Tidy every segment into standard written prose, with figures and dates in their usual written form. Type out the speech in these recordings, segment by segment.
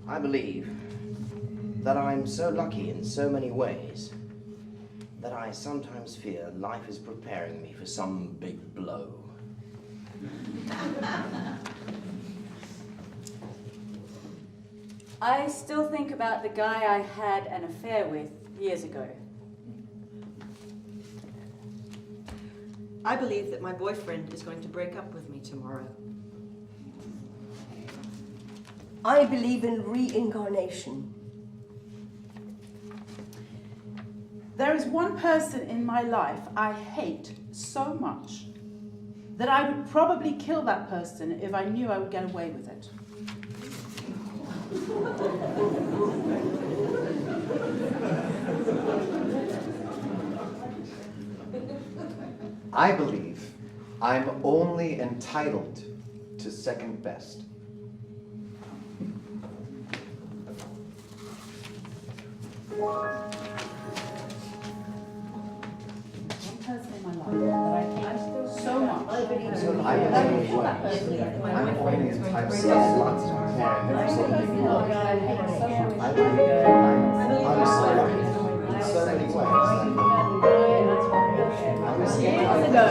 I believe that I'm so lucky in so many ways that I sometimes fear life is preparing me for some big blow. I still think about the guy I had an affair with years ago. I believe that my boyfriend is going to break up with me tomorrow. I believe in reincarnation. There is one person in my life I hate so much that I would probably kill that person if I knew I would get away with it. I believe I'm only entitled to second best. One person in my life that I hate so much. I believe So in I'm only entitled to lots of time. I'm so lucky in so many ways. Years ago.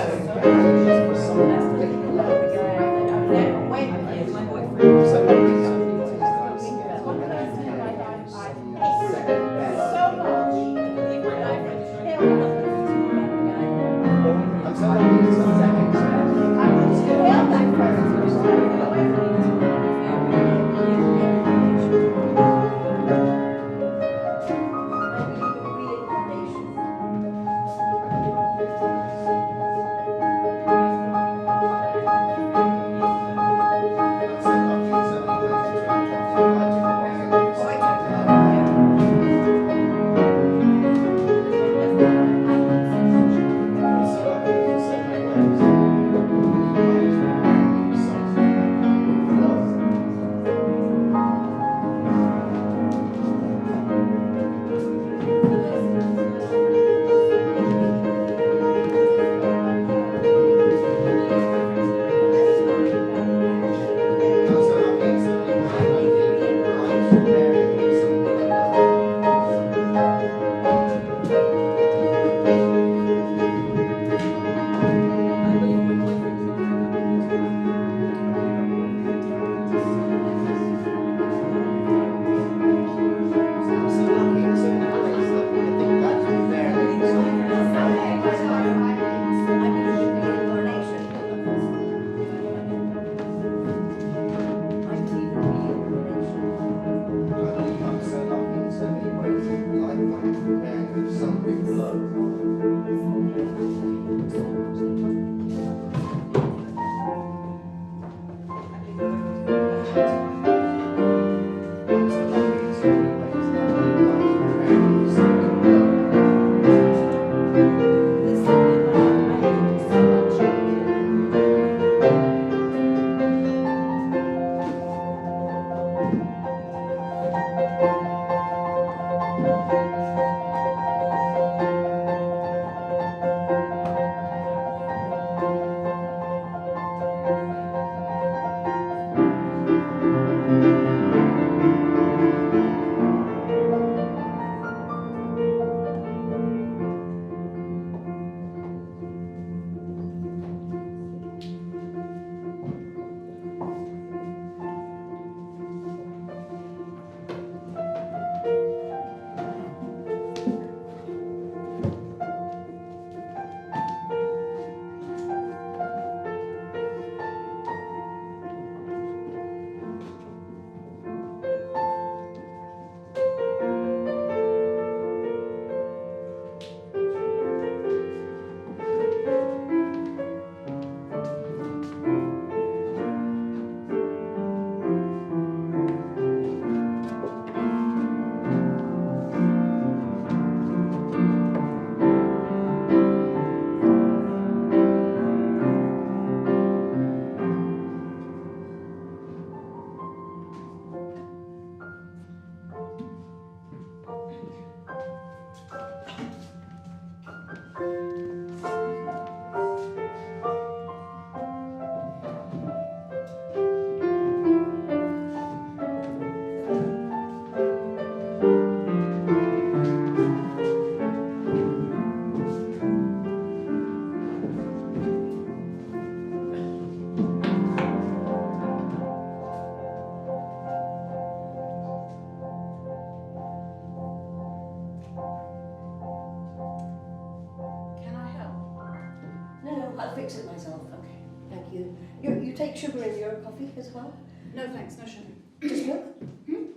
you take sugar in your coffee as well? No thanks, no sugar. Just milk?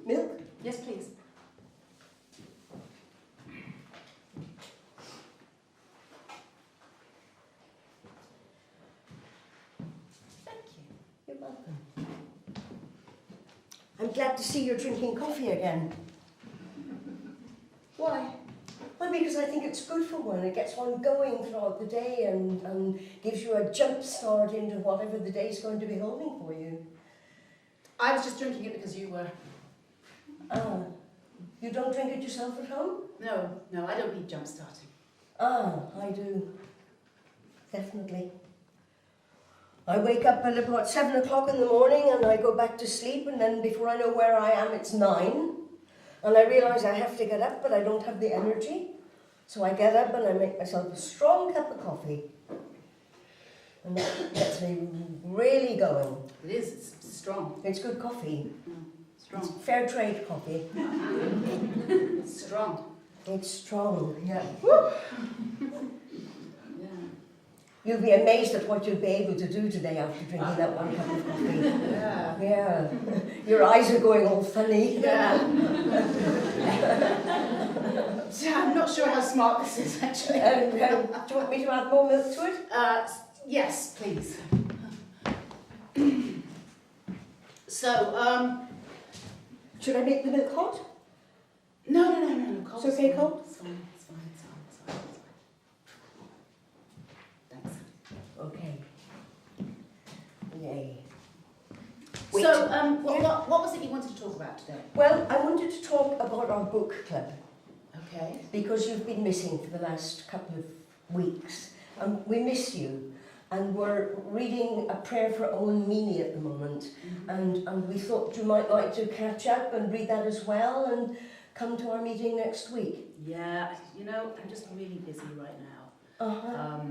Milk? Yes, please. Thank you. You're welcome. I'm glad to see you're drinking coffee again. Why? Well, because I think it's good for one. It gets one going throughout the day and gives you a jump start into whatever the day's going to be holding for you. I was just drinking it because you were. Ah, you don't drink it yourself at home? No, I don't need jump starting. Ah, I do. Definitely. I wake up at about 7 o'clock in the morning and I go back to sleep, and then before I know where I am, it's 9. And I realise I have to get up, but I don't have the energy. So I get up and I make myself a strong cup of coffee. And that gets me really going. It is, it's strong. It's good coffee. It's Strong. fair trade coffee. It's strong. It's strong, yeah. Yeah. You'll be amazed at what you'll be able to do today after drinking that one cup of coffee. Yeah. Yeah. Your eyes are going all funny. Yeah. Yeah, I'm not sure how smart this is actually. Do you want me to add more milk to it? Yes, please. So, Should I make the milk hot? no. Cold. It's okay, cold? It's fine. Thanks. Okay. Yay. So, what was it you wanted to talk about today? Well, I wanted to talk about our book club, Okay. because you've been missing for the last couple of weeks. And we miss you. And we're reading A Prayer for Owen Meany at the moment. And we thought you might like to catch up and read that as well and come to our meeting next week. Yeah, I'm just really busy right now. Uh-huh.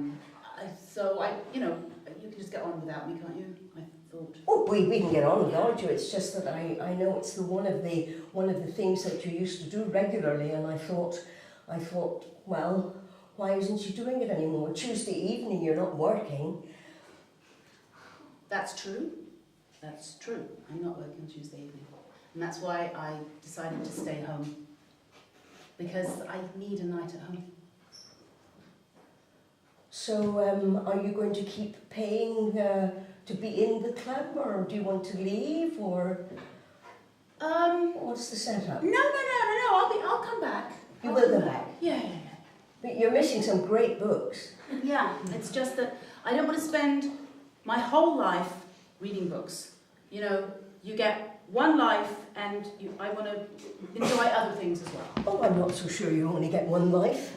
You can just get on without me, can't you? I thought. Oh, we can get on without you. It's just that I know it's one of the things that you used to do regularly, and I thought, well, why isn't she doing it anymore? Tuesday evening, you're not working. That's true. I'm not working on Tuesday evening. And that's why I decided to stay home. Because I need a night at home. So, are you going to keep paying to be in the club, or do you want to leave, or what's the setup? No. I'll come back. You will come back. Yeah. But you're missing some great books. Yeah, it's just that I don't want to spend my whole life reading books. You get one life, and I want to enjoy other things as well. Oh, I'm not so sure you only get one life.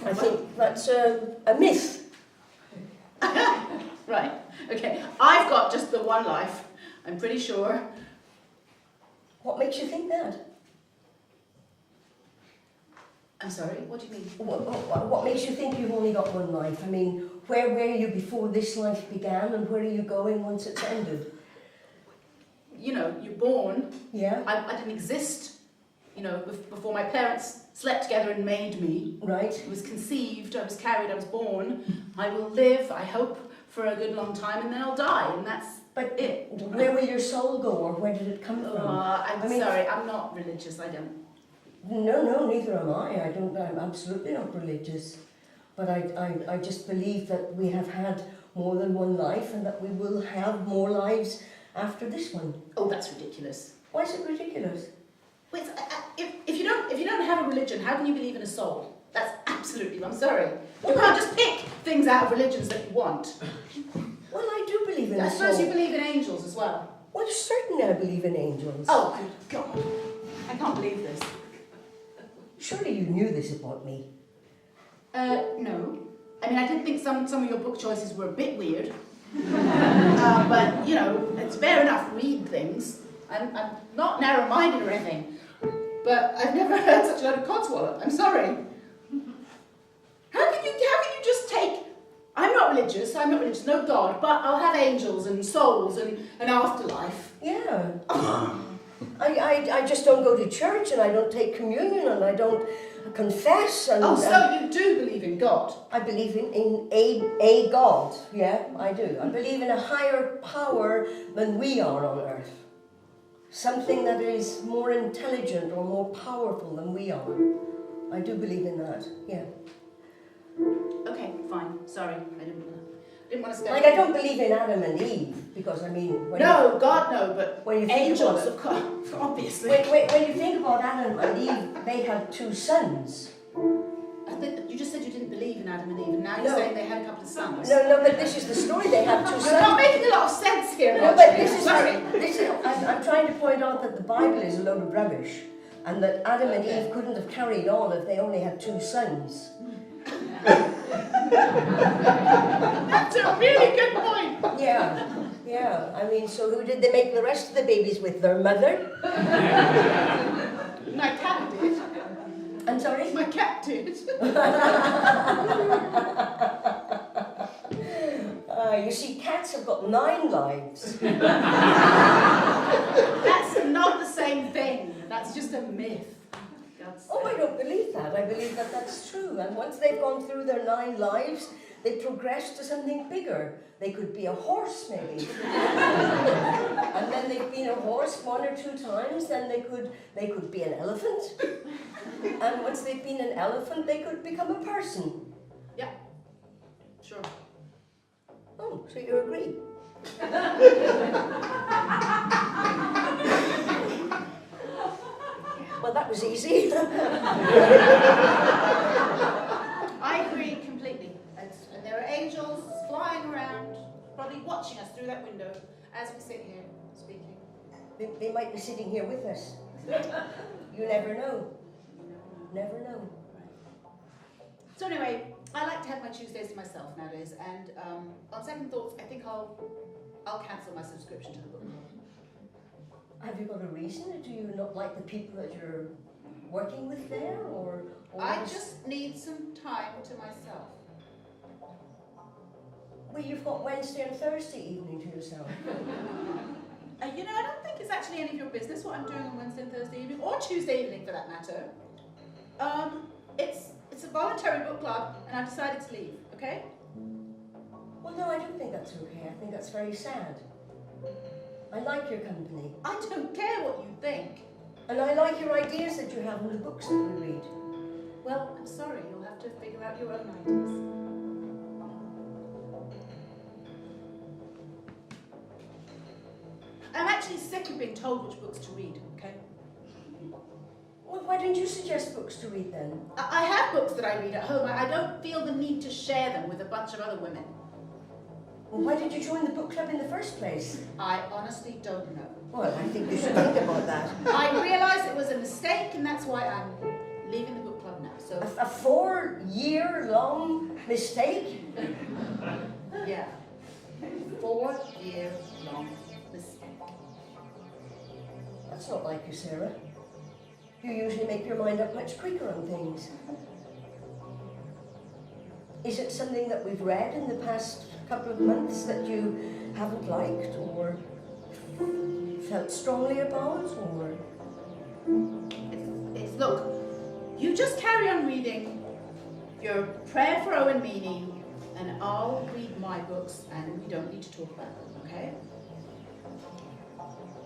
I think that's a myth. Right, okay. I've got just the one life, I'm pretty sure. What makes you think that? I'm sorry, what do you mean? What makes you think you've only got one life? I mean, where were you before this life began, and where are you going once it's ended? You're born. Yeah? I didn't exist, before my parents slept together and made me. Right. I was conceived, I was carried, I was born. I will live, I hope, for a good long time, and then I'll die, and that's it. Where will your soul go, or where did it come from? I'm sorry, I'm not religious, I don't. No, neither am I. I'm absolutely not religious. But I just believe that we have had more than one life, and that we will have more lives after this one. Oh, that's ridiculous. Why is it ridiculous? Wait, if you don't have a religion, how can you believe in a soul? That's absolutely, I'm sorry. You can't just pick things out of religions that you want. Well, I do believe in I a suppose soul. you believe in angels as well. Well, certainly I believe in angels. Oh, good God. I can't believe this. Surely you knew this about me. No. I mean, I did think some of your book choices were a bit weird. But, it's fair enough, read things. I'm not narrow-minded or anything. But I've never heard such a lot of codswallop. I'm sorry. How can you just take... I'm not religious, no God, but I'll have angels and souls and an afterlife. Yeah. I just don't go to church, and I don't take communion, and I don't confess and... So you do believe in God? I believe in a God, yeah, I do. I believe in a higher power than we are on earth. Something that is more intelligent or more powerful than we are. I do believe in that, yeah. Okay, fine. Sorry, I didn't want to stay. Like, I don't believe in Adam and Eve, because, I mean... No, God, no, but when you think angels, about of course, obviously. When you think about Adam and Eve, they had 2 sons. I think that you just said you didn't believe in Adam and Eve, and now you're No. saying they had a couple of sons. No, but this is the story. They had 2 sons. You're not making a lot of sense here, No, but Marjorie. this is Sorry. I'm trying to point out that the Bible is a load of rubbish, and that Adam and Eve couldn't have carried on if they only had 2 sons. That's a really good point. Yeah. I mean, so who did they make the rest of the babies with? Their mother? My cat did. I'm sorry? My cat did. You see, cats have got 9 lives. That's not the same thing. That's just a myth. God's Oh, I don't believe that. I believe that that's true. And once they've gone through their 9 lives, they progress to something bigger. They could be a horse, maybe. And then they've been a horse 1 or 2 times, then they could be an elephant. And once they've been an elephant, they could become a person. Yeah. Sure. Oh, so you agree? Well, that was easy. I agree completely. And there are angels flying around, probably watching us through that window as we sit here speaking. They might be sitting here with us. You never know. Never know. So anyway, I like to have my Tuesdays to myself nowadays, and on second thoughts, I think I'll cancel my subscription to the book club. Have you got a reason? Do you not like the people that you're working with there, or I just need some time to myself. Well, you've got Wednesday and Thursday evening to yourself. You know, I don't think it's actually any of your business what I'm doing on Wednesday and Thursday evening, or Tuesday evening for that matter. It's a voluntary book club, and I've decided to leave, okay? Well, no, I don't think that's okay. I think that's very sad. I like your company. I don't care what you think. And I like your ideas that you have in the books that we read. Well, I'm sorry, you'll have to figure out your own ideas. I'm actually sick of being told which books to read, okay? Well, why don't you suggest books to read then? I have books that I read at home. I don't feel the need to share them with a bunch of other women. Well, why did you join the book club in the first place? I honestly don't know. Well, I think you should think about that. I realised it was a mistake, and that's why I'm leaving the book club now. So, A 4-year-long mistake? yeah. 4-year-long mistake. That's not like you, Sarah. You usually make your mind up much quicker on things. Is it something that we've read in the past couple of months that you haven't liked or felt strongly about, or? Look, you just carry on reading your Prayer for Owen Meany, and I'll read my books, and we don't need to talk about them, okay?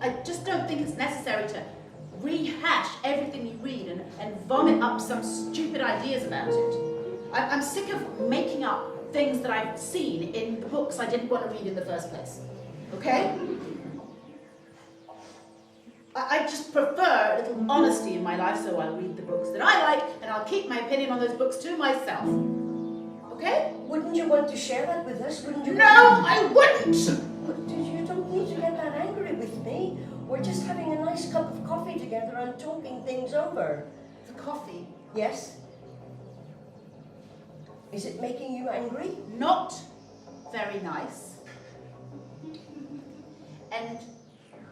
I just don't think it's necessary to rehash everything you read and vomit up some stupid ideas about it. I'm sick of making up things that I've seen in the books I didn't want to read in the first place, okay? I just prefer a little honesty in my life, so I'll read the books that I like, and I'll keep my opinion on those books to myself. Okay? Wouldn't you want to share that with us? Wouldn't you? No, I wouldn't! You don't need to get that angry with me. We're just having a nice cup of coffee together and talking things over. The coffee. Yes? Is it making you angry? Not very nice. And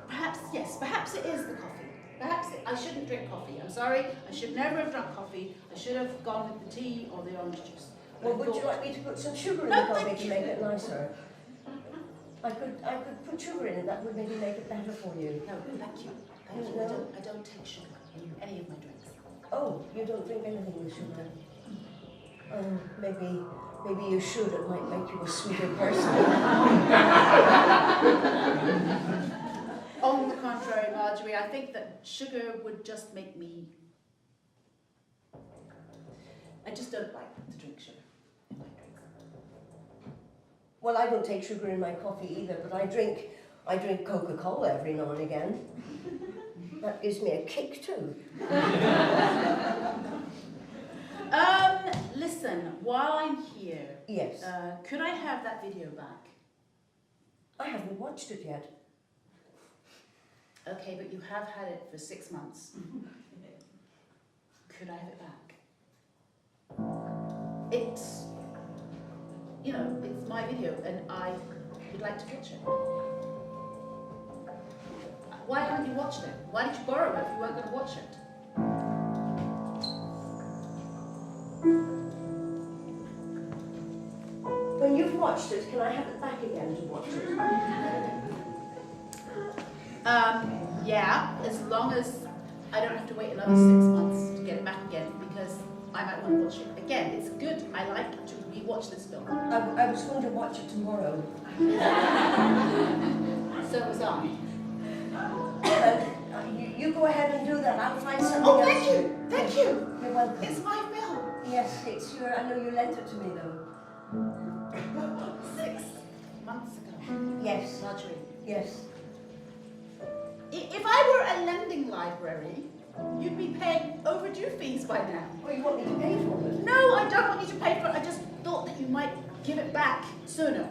perhaps, yes, perhaps it is the coffee. Perhaps I shouldn't drink coffee. I'm sorry, I should never have drunk coffee. I should have gone with the tea or the orange juice. Well, would you like me to put some sugar in No, the coffee thank to you. make it nicer? I could put sugar in it. That would maybe make it better for you. No, thank you. Thank you. I don't take sugar in any of my drinks. Oh, you don't drink anything with sugar? Oh, maybe you should. It might make you a sweeter person. On the contrary, Marjorie, I think that sugar would just make me... I just don't like to drink sugar in my drinks. Well, I don't take sugar in my coffee either, but I drink Coca-Cola every now and again. That gives me a kick too. Listen, while I'm here, Yes. could I have that video back? I haven't watched it yet. Okay, but you have had it for 6 months. Could I have it back? It's, it's my video and I would like to watch it. Why haven't you watched it? Why did you borrow it if you weren't going to watch it? When you've watched it, can I have it back again to watch it? Yeah, as long as I don't have to wait another 6 months to get it back again because I might want to watch it again. It's good. I like to rewatch this film. I was going to watch it tomorrow. So was I. You go ahead and do that. I'll find something Oh, else. thank you. Thank you. You're welcome. It's my film. Yes, it's your. I know you lent it to me though. 6 months ago. Yes. Marjorie. Yes. If I were a lending library, you'd be paying overdue fees by now. Oh, you want me to pay for it? No, I don't want you to pay for it. I just thought that you might give it back sooner.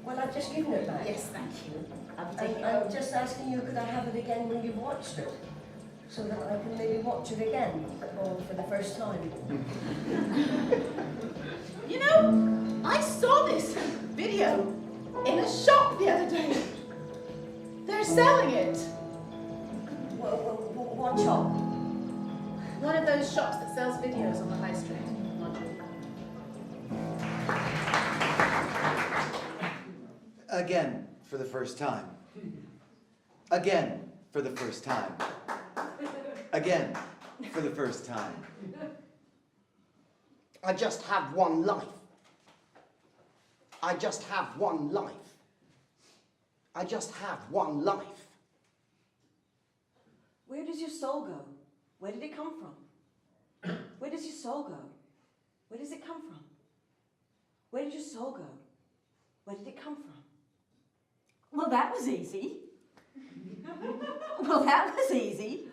Well, I've just given it back. Yes, thank you. I'll be taking it I'm over. just asking you, could I have it again when you've watched it? So that I can maybe watch it again, or for the first time. You know, I saw this video in a shop the other day. They're selling it. Well, what shop? One of those shops that sells videos on the high street, Marjorie. Again, for the first time. Again, for the first time. Again, for the first time. I just have one life. I just have one life. I just have one life. Where does your soul go? Where did it come from? Where does your soul go? Where does it come from? Where did your soul go? Where did it come from? Well, that was easy. Well, that was easy.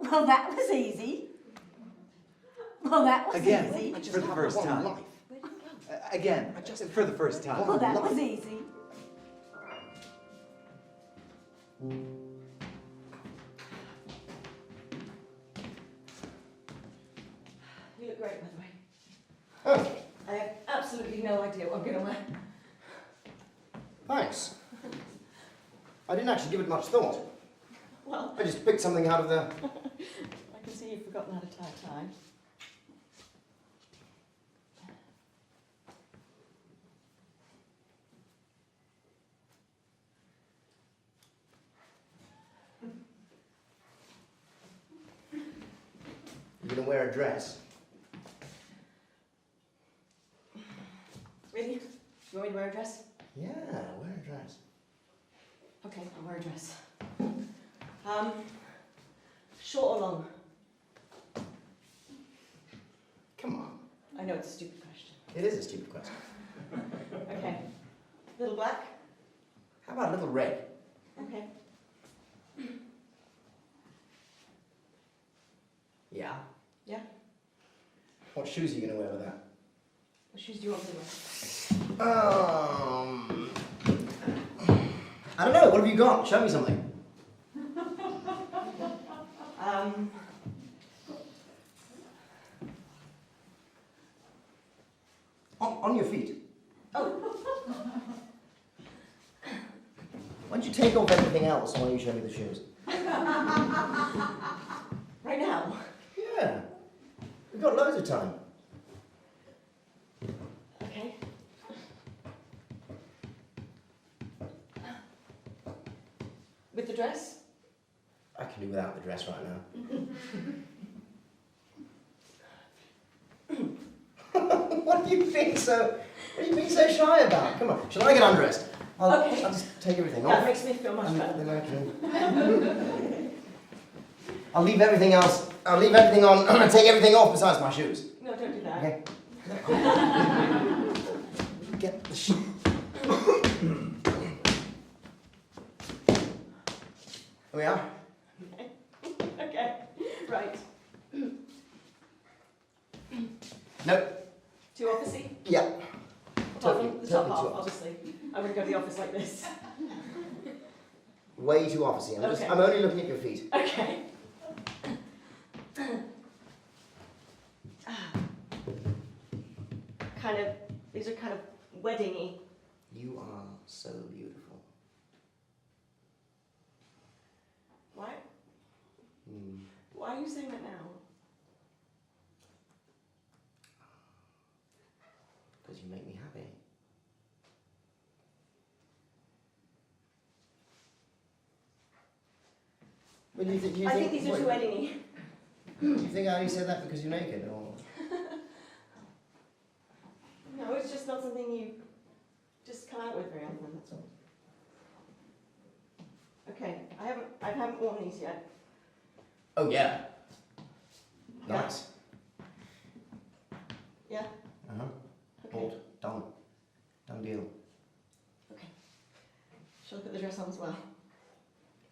Well, that was easy. Well, that was Again, easy. I just for the have first one time. life. Where did it go? Again, for the first time. Well, that was easy. You look great, by the way. Oh, I have absolutely no idea what I'm going to wear. thanks. I didn't actually give it much thought. Well, I just picked something out of the... I can see you've forgotten how to tie a tie. You're going to wear a dress. Really? You want me to wear a dress? Yeah, wear a dress. Okay, I'll wear a dress. Short or long? Come on. I know it's a stupid question. It is a stupid question. Okay. Little black? How about a little red? Okay. Yeah. Yeah. What shoes are you going to wear with that? What shoes do you want me to wear? I don't know. What have you got? Show me something. On your feet. Oh, Why don't you take off everything else while you show me the shoes? right now? Yeah. We've got loads of time. Okay. With the dress? Okay. can do without the dress right now. What are you being so shy about? Come on, shall I get undressed? Okay. I'll just take everything That off. makes me feel much better. I'll leave everything else. I'll leave everything on. I'm gonna take everything off besides my shoes. No, don't do that. Okay. Get the shoes. Here we are. Okay, right. Nope. Too officey? Yeah. Apart from the top Totally half, too officey. obviously. I wouldn't go to the office like this. Way too officey. Okay. I'm only looking at your feet. Okay. These are kind of wedding-y. You are so beautiful. Why? Mm. Why are you saying that now? Because you make me happy. Well, you I think these are too wedding-y. Do you think I only said that because you're naked, or? No, it's just not something you just come out with very often, that's all. Okay, I haven't worn these yet. Oh yeah. Yeah. Nice. Yeah? Uh huh. Okay. Bought. Done. Done deal. Okay. Shall I put the dress on as well?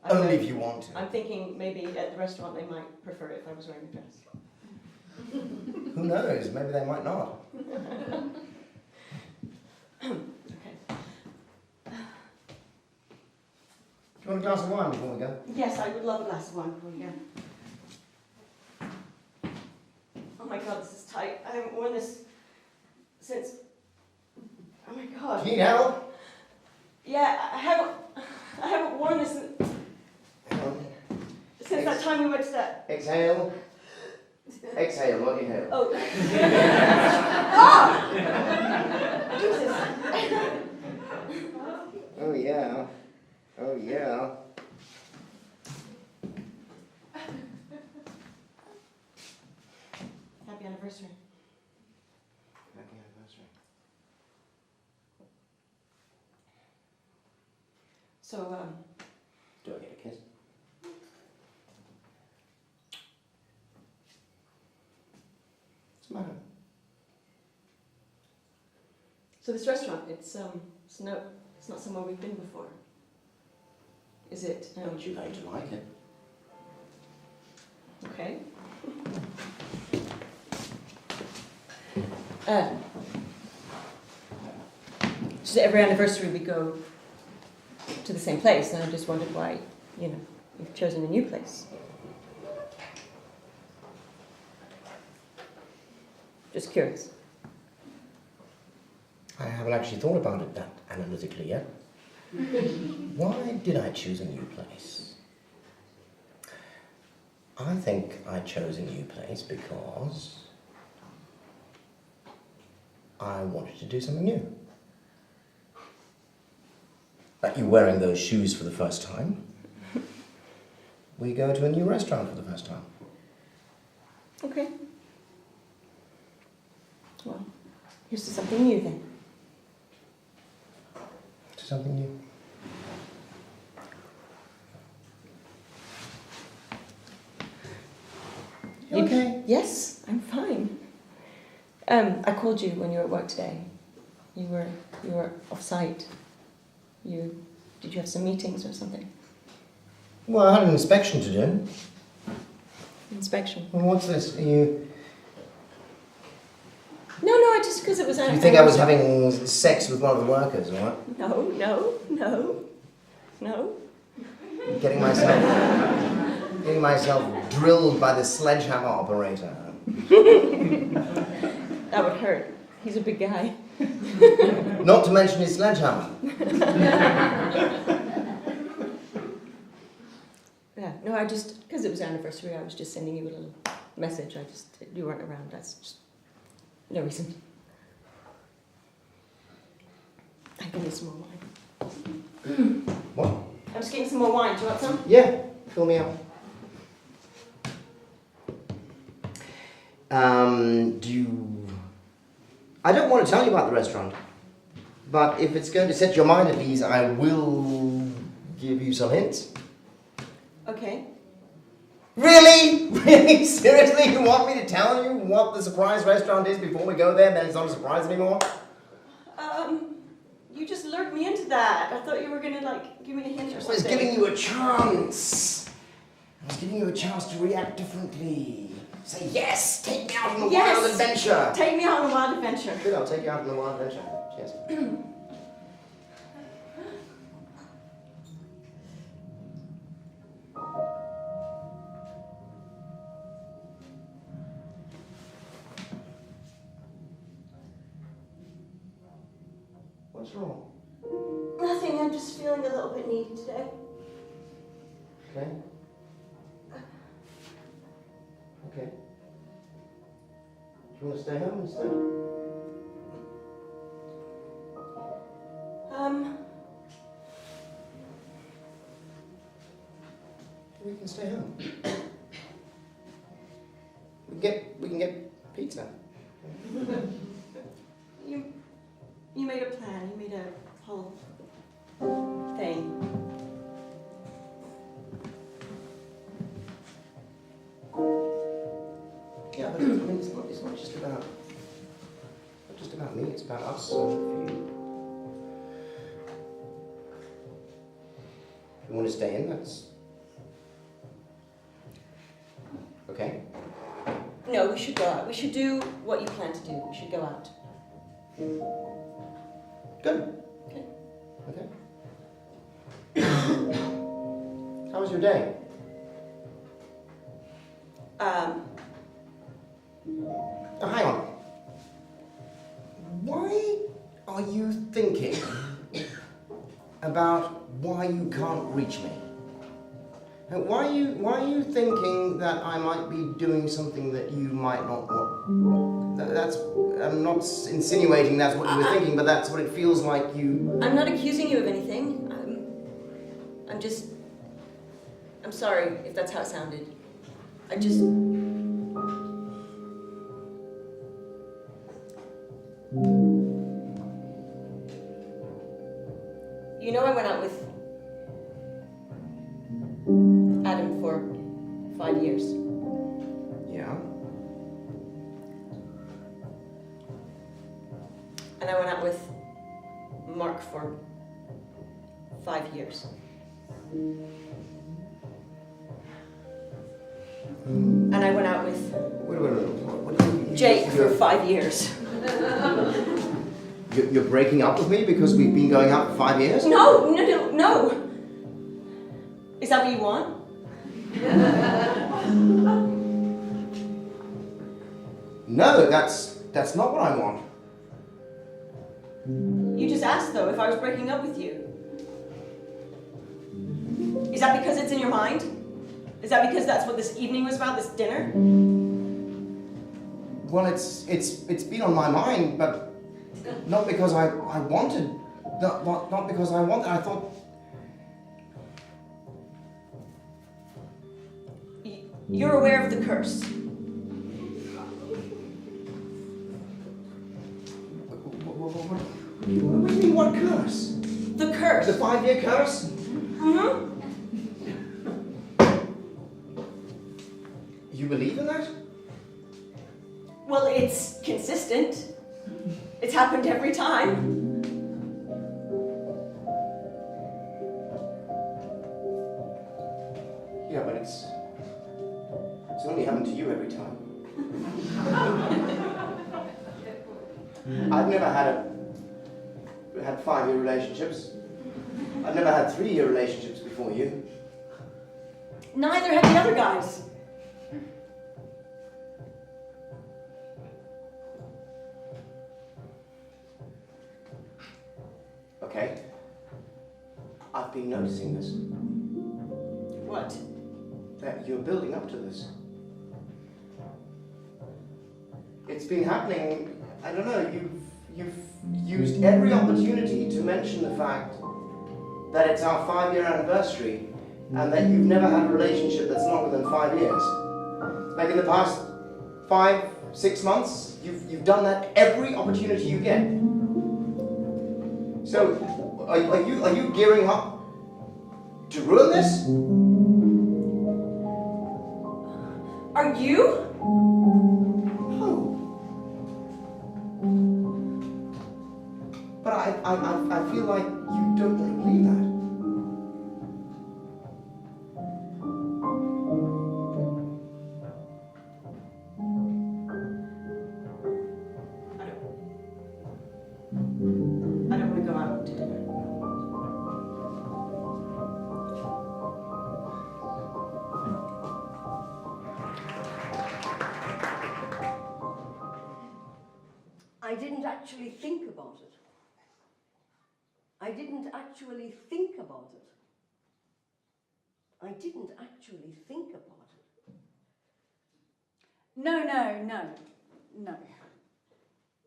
Only if you want to. I'm thinking maybe at the restaurant they might prefer it if I was wearing a dress. Who knows? Maybe they might not. Okay. Do you want a glass of wine before we go? Yes, I would love a glass of wine before we go. Oh my god, this is tight. I haven't worn this since... Oh my god. Do you need help? Yeah, I haven't worn this Hang on. since that time we went to that... Exhale. Exhale, not inhale. Oh. Ah! Jesus. Oh yeah. Oh yeah. Happy anniversary. Happy anniversary. So, Do I get a kiss? What's the matter? so this restaurant, it's not somewhere we've been before. Is it? Don't you like to like it? Okay. Just every anniversary we go to the same place, and I just wondered why, you've chosen a new place. Just curious. I haven't actually thought about it that analytically yet. Why did I choose a new place? I think I chose a new place because I wanted to do something new. Like you wearing those shoes for the first time. We go to a new restaurant for the first time. Okay. Well, here's to something new then. To something new. You okay? Yes, I'm fine. I called you when you were at work today. You were off site. Did you have some meetings or something? Well, I had an inspection to do. Inspection. Well, what's this? Are you... No, just because it was... Do you think I was having sex with one of the workers, or what? No. Getting myself drilled by the sledgehammer operator. That would hurt. He's a big guy. Not to mention his sledgehammer. Yeah, no, I just... Because it was anniversary, I was just sending you a little message. You weren't around. That's just... No reason. I can need some more wine. What? I'm just getting some more wine. Do you want some? Yeah, fill me up. I don't want to tell you about the restaurant, but if it's going to set your mind at ease, I will give you some hints. Okay. Really? Really? Seriously? You want me to tell you what the surprise restaurant is before we go there, and then it's not a surprise anymore? You just lured me into that. I thought you were gonna, like, give me a hint or I something. was giving you a chance. I was giving you a chance to react differently. Say yes, take me out on a wild adventure. Take me on a wild adventure. Good, I'll take you out on a wild adventure. Cheers. What's wrong? Nothing, I'm just feeling a little bit needy today. Okay. Okay. Do you want to stay home instead? We can stay home. We can get pizza. You made a plan. You made a whole thing. Yeah, but I mean, it's not just about me. It's about us and for you. If you want to stay in, that's okay. No, we should go out. We should do what you plan to do. We should go out. Good. Okay. Okay. How was your day? Oh, hang on. Why are you thinking about why you can't reach me? And why are you thinking that I might be doing something that you might not want? I'm not insinuating that's what you were thinking, but that's what it feels like you... I'm not accusing you of anything. I'm sorry if that's how it sounded. You know, I went out with Adam for 5 years. Yeah? And I went out with Mark for 5 years. And I went out with Wait. Jake for 5 years. You're breaking up with me because we've been going out for 5 years? No. Is that what you want? No, that's not what I want. You just asked, though, if I was breaking up with you. Is that because it's in your mind? Is that because that's what this evening was about, this dinner? Well, it's been on my mind, but not because I wanted. Not because I wanted. I thought. You're aware of the curse. What do you mean, what curse? The curse. The 5-year curse? Mm-hmm. You believe in that? Well, it's consistent. It's happened every time. Yeah, but it's only happened to you every time. I've never had 5-year relationships. I've never had 3-year relationships before you. Neither had the other guys. Okay. I've been noticing this. What? That you're building up to this. It's been happening, I don't know, you've used every opportunity to mention the fact that it's our 5-year anniversary and that you've never had a relationship that's longer than 5 years. Like in the past 5, 6 months. You've done that every opportunity you get. So, are you gearing up to ruin this? Are you? No. But I feel like you don't want to believe that. I don't want to go out to dinner. I didn't actually think about it. I didn't actually think about it. I didn't actually think about it. No, no, no, no.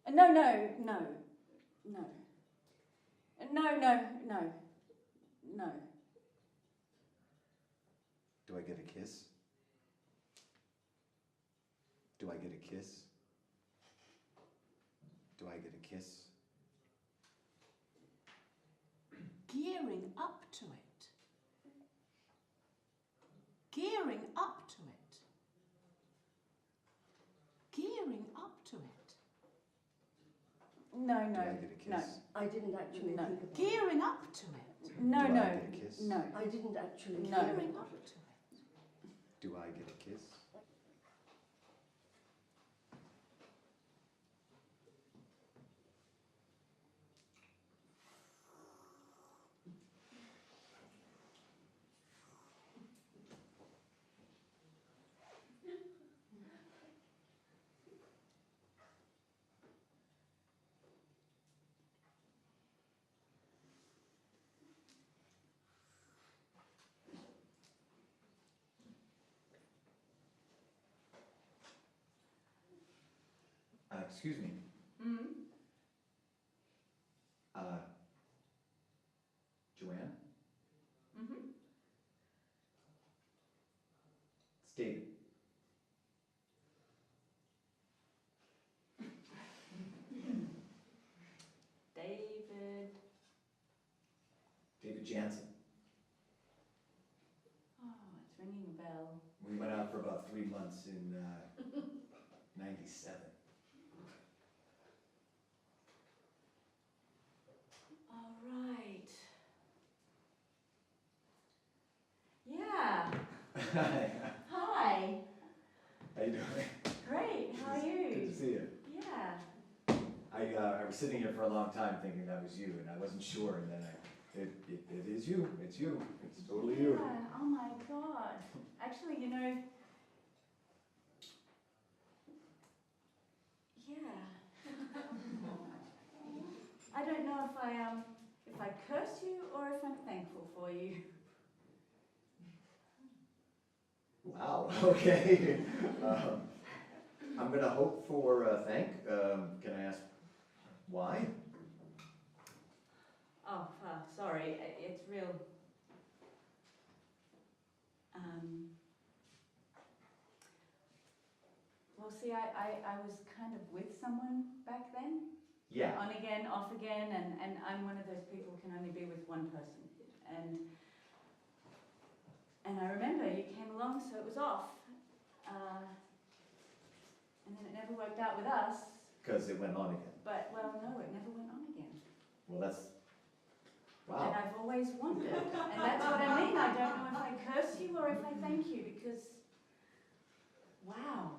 No, no, no, no. No, no, no, no. Do I get a kiss? Do I get a kiss? Do I get a kiss? Gearing up to it. Gearing up to it. Gearing up to it. No, Do no, I get a kiss? no. I didn't actually No. think about it. Gearing up to it. No, Do I no, get a kiss? no. I didn't actually No. think Gearing about up it. to it. Do I get a kiss? Excuse me. Joanne? It's David. David. David Jansen. Oh, it's ringing a bell. We went out for about 3 months in 97. All right. Yeah. Hi. How you doing? Great. How are Good you? to see you. Yeah. I was sitting here for a long time thinking that was you, and I wasn't sure, and then it is you. It's you. It's totally you. Yeah. Oh my God. Actually, you know. Yeah. I don't know if I curse you or if I'm thankful for you. Wow. Okay. I'm gonna hope for thank. Can I ask why? Oh, sorry. It's real. Well, see, I was kind of with someone back then. Yeah. On again, off again, and I'm one of those people who can only be with one person. And I remember you came along, so it was off. And then it never worked out with us. Because it went on again. But, well, no, it never went on again. Well, that's And wow. I've always wondered. And that's what I mean. I don't know if I curse you or if I thank you, because, wow.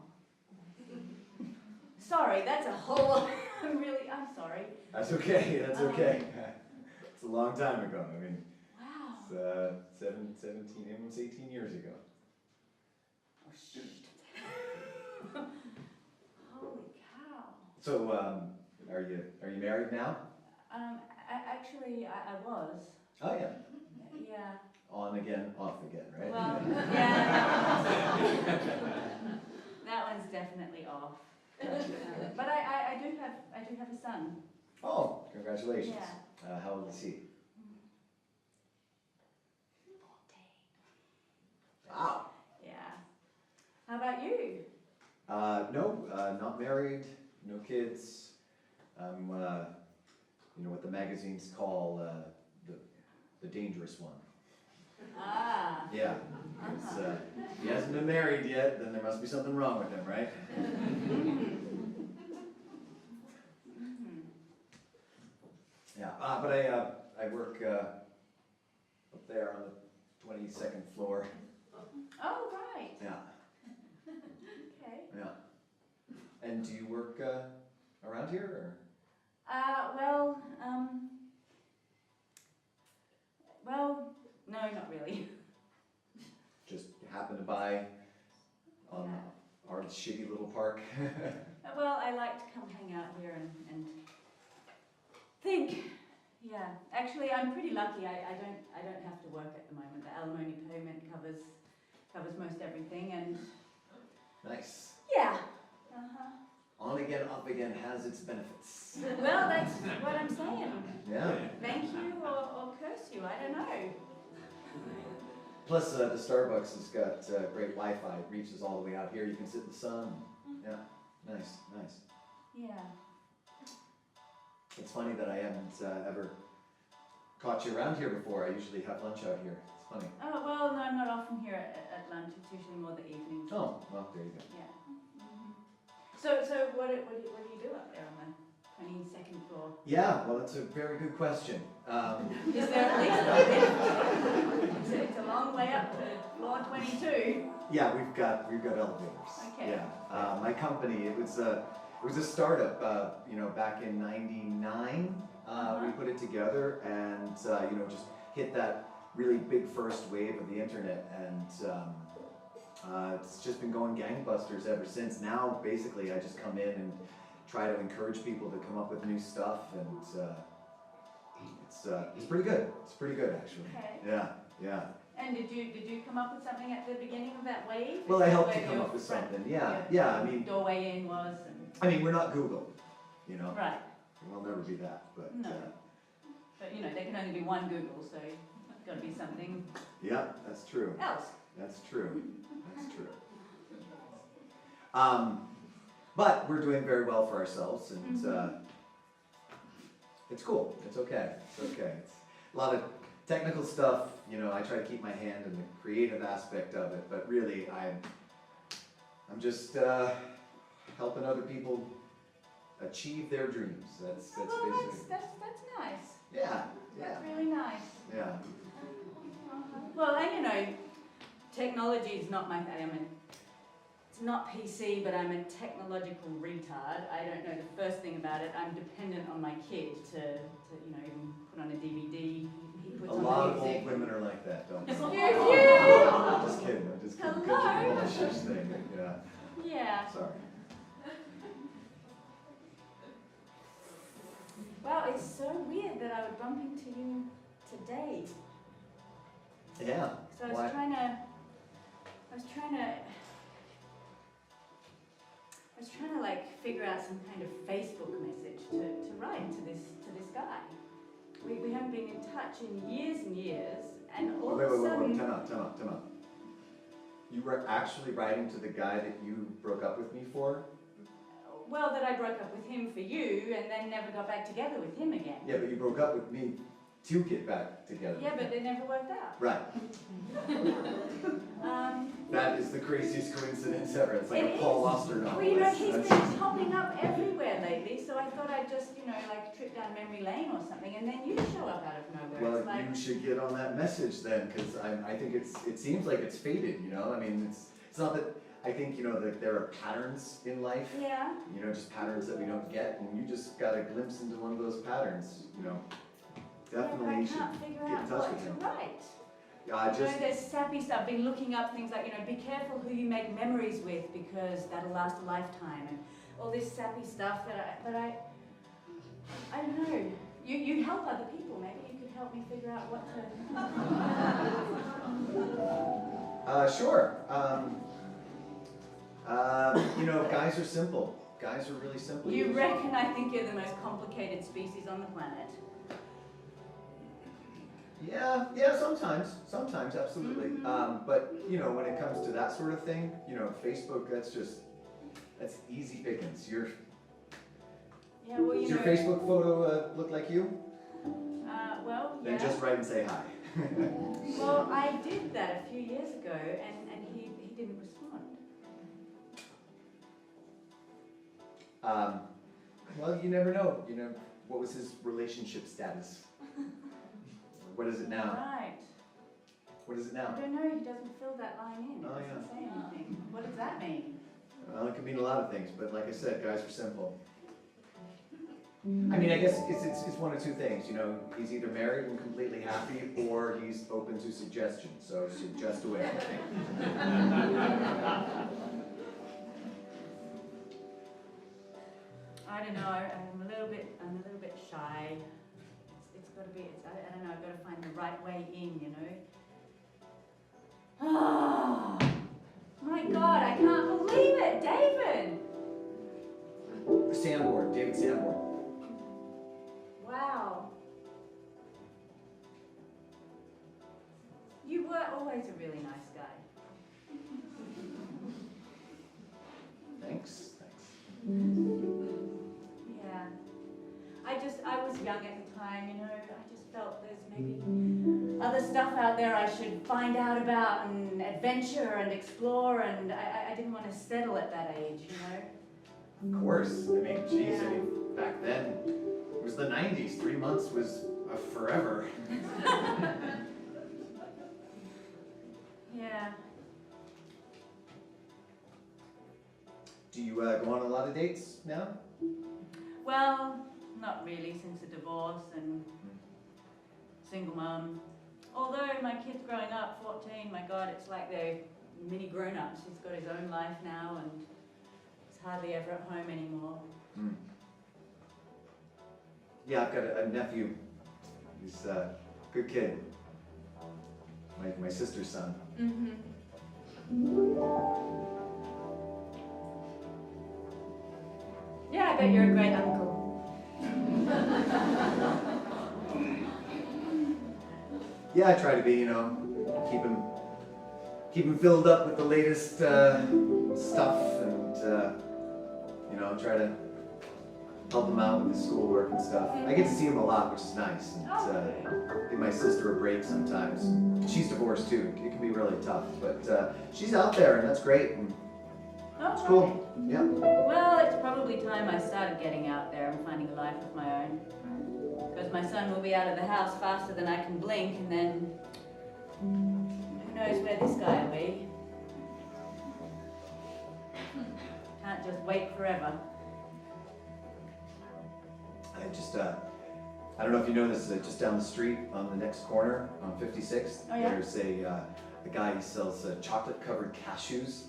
Sorry, that's a whole, I'm sorry. That's okay. That's okay. It's a long time ago. I mean, Wow. it's 17, almost 18 years ago. Oh, shoot. Holy cow. So, are you married now? Actually, I was. Oh yeah. Yeah. On again, off again, right? Well, yeah. That one's definitely off. But I do have a son. Oh, congratulations. Yeah. How old is he? 14. Wow. Yeah. How about you? No, not married, no kids. I'm, you know what the magazines call the dangerous one. Ah. Yeah. It's, he hasn't been married yet, then there must be something wrong with him, right? Yeah, but I work up there on the 22nd floor. Oh, right. Yeah, Okay. yeah. And do you work around here, or? Well, no, not really. Just happen to buy on our shitty little park? Well, I like to come hang out here and think. Yeah, actually, I'm pretty lucky. I don't have to work at the moment. The alimony payment covers most everything, and Nice. yeah. Uh-huh. On again, up again has its benefits. Well, that's what I'm saying. Yeah. Thank you or curse you. I don't know. Plus, the Starbucks has got great Wi-Fi. It reaches all the way out here. You can sit in the sun. Yeah, nice, nice. Yeah. It's funny that I haven't ever caught you around here before. I usually have lunch out here. It's funny. Oh, well, no, I'm not often here at lunch. It's usually more the evenings. Oh, well, there you go. Yeah. So what do you do up there on the 22nd floor? Yeah, well, that's a very good question. Is there at least a lift? It's a long way up to floor 22. Yeah, we've got elevators. Okay. Yeah, my company, it was a startup. You know, back in '99, we put it together, and you know, just hit that really big first wave of the internet, and it's just been going gangbusters ever since. Now, basically, I just come in and try to encourage people to come up with new stuff, and it's pretty good. It's pretty good, actually. Okay. Yeah, yeah. And did you come up with something at the beginning of that wave? Well, I helped to Where come your up with front- something. Yeah, your yeah. I mean, doorway in was. I mean, we're not Google, you know. Right. We'll never be that, but No. But you know, there can only be one Google, so it's got to be something yeah, that's true. else. That's true. That's true. But we're doing very well for ourselves, and it's cool. It's okay. It's okay. It's a lot of technical stuff. You know, I try to keep my hand in the creative aspect of it, but really, I'm just helping other people achieve their dreams. That's Well, basically. that's nice. Yeah. Yeah. That's really nice. Yeah. Well, and you know, technology is not my thing. It's not PC, but I'm a technological retard. I don't know the first thing about it. I'm dependent on my kid to you know, even put on a DVD. He puts A on lot the of music. old women are like that, don't they? You. I'm just kidding. I'm just kidding. Hello. Good shush thing. Yeah. Yeah. Sorry. Wow, it's so weird that I would bump into you today. Yeah. So I Why? was trying to like figure out some kind of Facebook message to write to this guy. We haven't been in touch in years and years, and all Wait, of a sudden. Time out. You were actually writing to the guy that you broke up with me for? Well, that I broke up with him for you, and then never got back together with him again. Yeah, but you broke up with me to get back together. Yeah, but it never worked out. Right. Um, That is the craziest coincidence ever. It's like It a Paul is. Auster novel. Well, you know, That's- he's that's- been popping up everywhere lately, so I thought I'd just, you know, like trip down memory lane or something, and then you show up out of nowhere. Well, It's like, you should get on that message then, because I think it seems like it's faded, you know? I mean, it's not that, I think, you know, that there are patterns in life, yeah. you know, just patterns that we don't get, and you just got a glimpse into one of those patterns, you know? Definitely I you should can't figure get in out touch what with to him. write. I You know, just, there's sappy stuff. I've been looking up things like, you know, be careful who you make memories with because that'll last a lifetime, and all this sappy stuff but I don't know. You help other people. Maybe you could help me figure out what to. sure. You know, guys are simple. Guys are really simple. You reckon I think you're the most complicated species on the planet? Yeah, sometimes, absolutely. But, you know, when it comes to that sort of thing, you know, Facebook, that's just, That's easy pickings. Yeah, well, Does you your know. Facebook photo look like you? Well, Then yeah. just write and say hi. Well, I did that a few years ago, and he didn't respond. Well, you never know. You know, what was his relationship status? What is it now? Right. What is it I now? don't know, he doesn't fill that line in. It Oh, doesn't say anything. What does that mean? Well, it can mean a lot of things, but like I said, guys are simple. I mean, I guess it's one of two things, you know, he's either married and completely happy, or he's open to suggestion, so suggest away. I don't know. I'm a little bit shy. It's got to be. I don't know. I've got to find the right way in. You know. Oh my God! I can't believe it, David. Sanborn, David Sanborn. Wow. You were always a really nice guy. Thanks. Yeah. I was young at the time, you know. I just felt there's maybe other stuff out there I should find out about and adventure and explore, and I didn't want to settle at that age, you know. Of course. I mean, geez, I mean, back then, it was the 90s. 3 months was forever. Yeah. Do you go on a lot of dates now? Well, not really since the divorce and single mum. Although my kid's growing up, 14, my God, it's like they're mini grown-ups. He's got his own life now and he's hardly ever at home anymore. Hmm. Yeah, I've got a nephew. He's a good kid. My sister's son. Mm-hmm. Yeah, I bet you're a great uncle. Yeah, I try to be, you know, keep him filled up with the latest stuff, and you know, try to help him out with his schoolwork and stuff. I get to see him a lot, which is nice, and give my sister a break sometimes. She's divorced too. It can be really tough, but she's out there, and that's great. And it's cool. Yeah. Well, it's probably time I started getting out there and finding a life of my own. Because my son will be out of the house faster than I can blink, and then who knows where this guy will be. Can't just wait forever. I don't know if you know this, just down the street on the next corner on 56th, Oh, yeah? there's a guy who sells chocolate-covered cashews.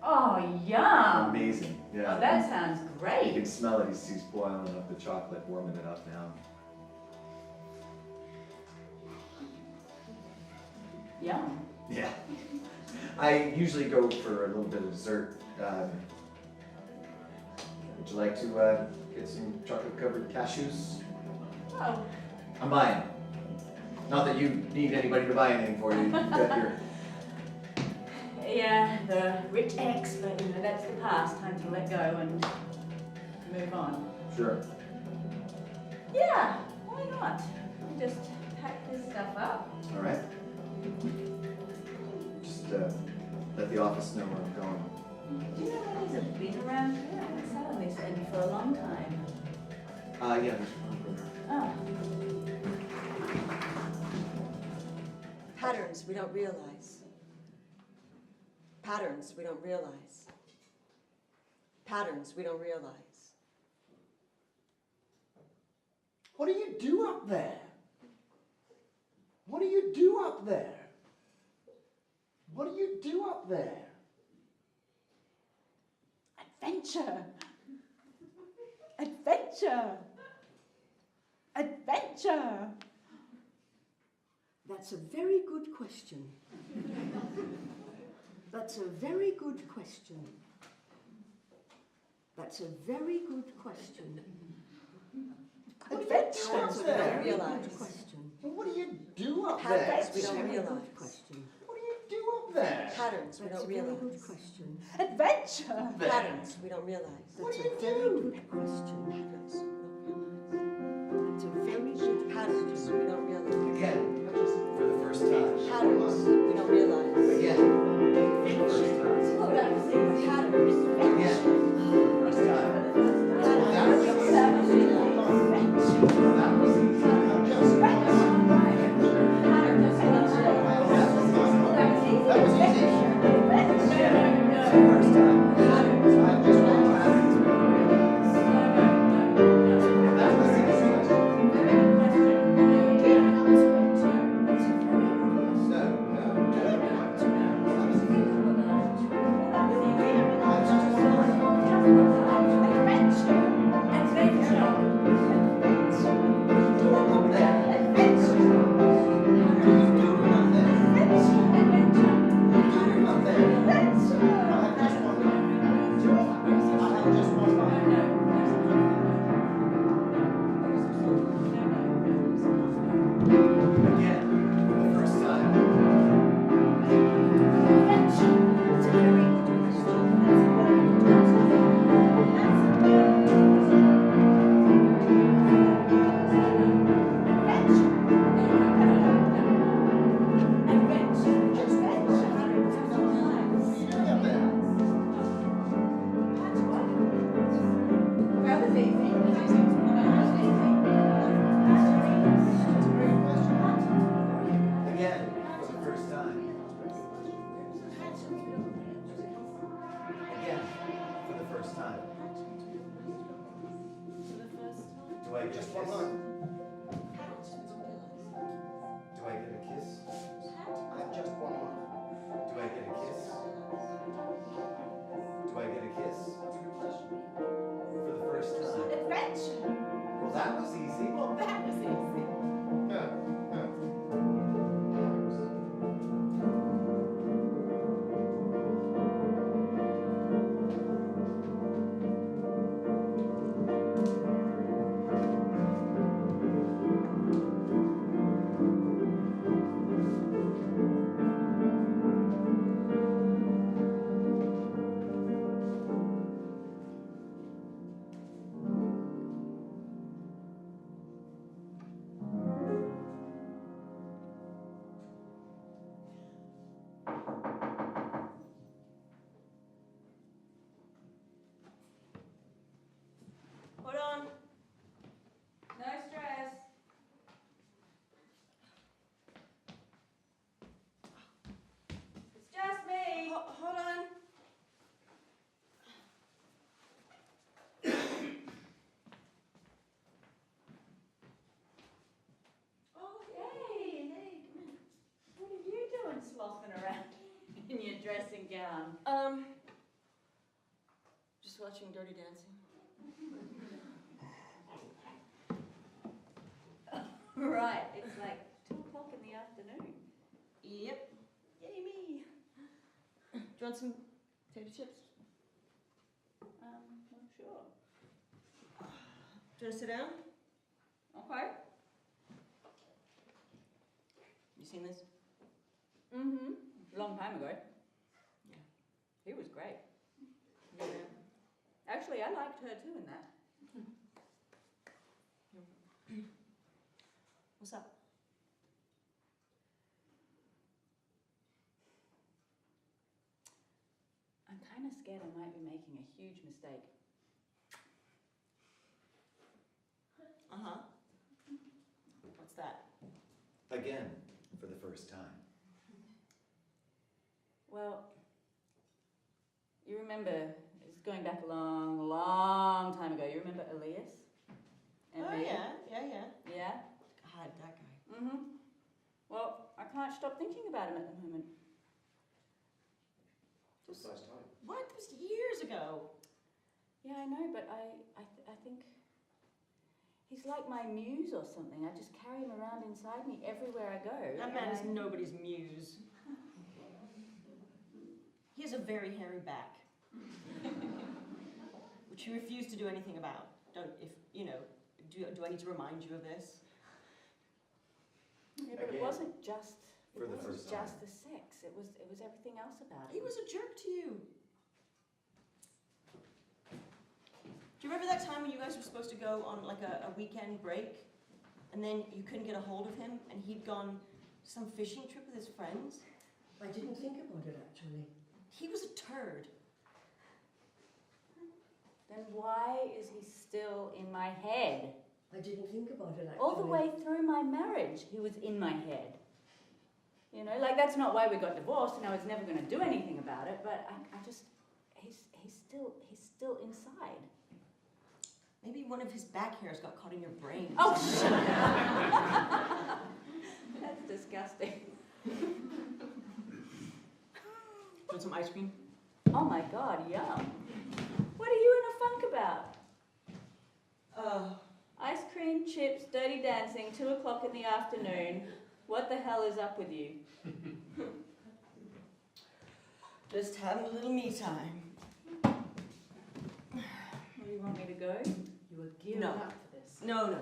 Oh, yum! Amazing, yeah. Oh, that sounds You great. can smell it, he's boiling up the chocolate, warming it up now. Yum. Yeah. I usually go for a little bit of dessert. Would you like to get some chocolate-covered cashews? Oh, I'm buying. Not that you need anybody to buy anything for you. You've got your... yeah, the rich ex, but you know, that's the past. Time to let go and move on. Sure. Yeah, why not? Just pack this stuff up. All right. Just let the office know where I'm going. Do you know when there's a bin around here? I haven't sat on this end for a long time. Yeah, there's one. Oh. Patterns we don't realize. Patterns we don't realize. Patterns we don't realize. What do you do up there? What do you do up there? What do you do up there? Adventure. Adventure. Adventure. That's a very good question. That's a very good question. That's a very good question. Adventure. That's a there? very Realize. good question. What do you do up Patterns there? we don't Very good realize. question. What do you do up there? Patterns we That's a don't very realize. good question. Adventure. There. Patterns we don't realize. What That's do a you very do? good question. Patterns we don't That's a very good realize. Patterns we don't realize. Again, for the first time. Patterns we don't realize. Again, for the first time. Oh, that was easy. Patterns. Again, for the first time. That was easy. That was easy. That was easy. That was easy. First time. I just want to have That was easy. dressing gown? Just watching Dirty Dancing. Right, it's like 2 o'clock in the afternoon. Yep. Yay me. Do you want some potato chips? Well, sure. Do you want to sit down? Okay. You seen this? Mm-hmm. Long time ago. Yeah. He was great. Yeah. Actually, I liked her too in that. What's up? I'm kind of scared I might be making a huge mistake. Uh-huh. What's that? Again, for the first time. Well, you remember, it's going back a long, long time ago. You remember Elias? And Oh, me? yeah. Yeah? God, that guy. Mm-hmm. Well, I can't stop thinking about him at the moment. For the first time. What? That was years ago. Yeah, I know, but I think he's like my muse or something. I just carry him around inside me everywhere I go. That man is nobody's muse. He has a very hairy back, which you refuse to do anything about. Do I need to remind you of this? Yeah, but it Again. wasn't just For the wasn't first time. just the sex. It was everything else about He it. was a jerk to you. Do you remember that time when you guys were supposed to go on like a weekend break? And then you couldn't get a hold of him and he'd gone some fishing trip with his friends? I didn't think about it actually. He was a turd. Then why is he still in my head? I didn't think about it actually. All the way through my marriage, he was in my head. You know, like that's not why we got divorced, and I was never going to do anything about it. But I just, he's still inside. Maybe one of his back hairs got caught in your brain. Oh, shut up. That's disgusting. Want some ice cream? Oh my God, yum. What are you in a funk about? Ice cream, chips, dirty dancing, 2 o'clock in the afternoon. What the hell is up with you? Just having a little me time. Where do you want me to go? You were gearing No. up for this. No.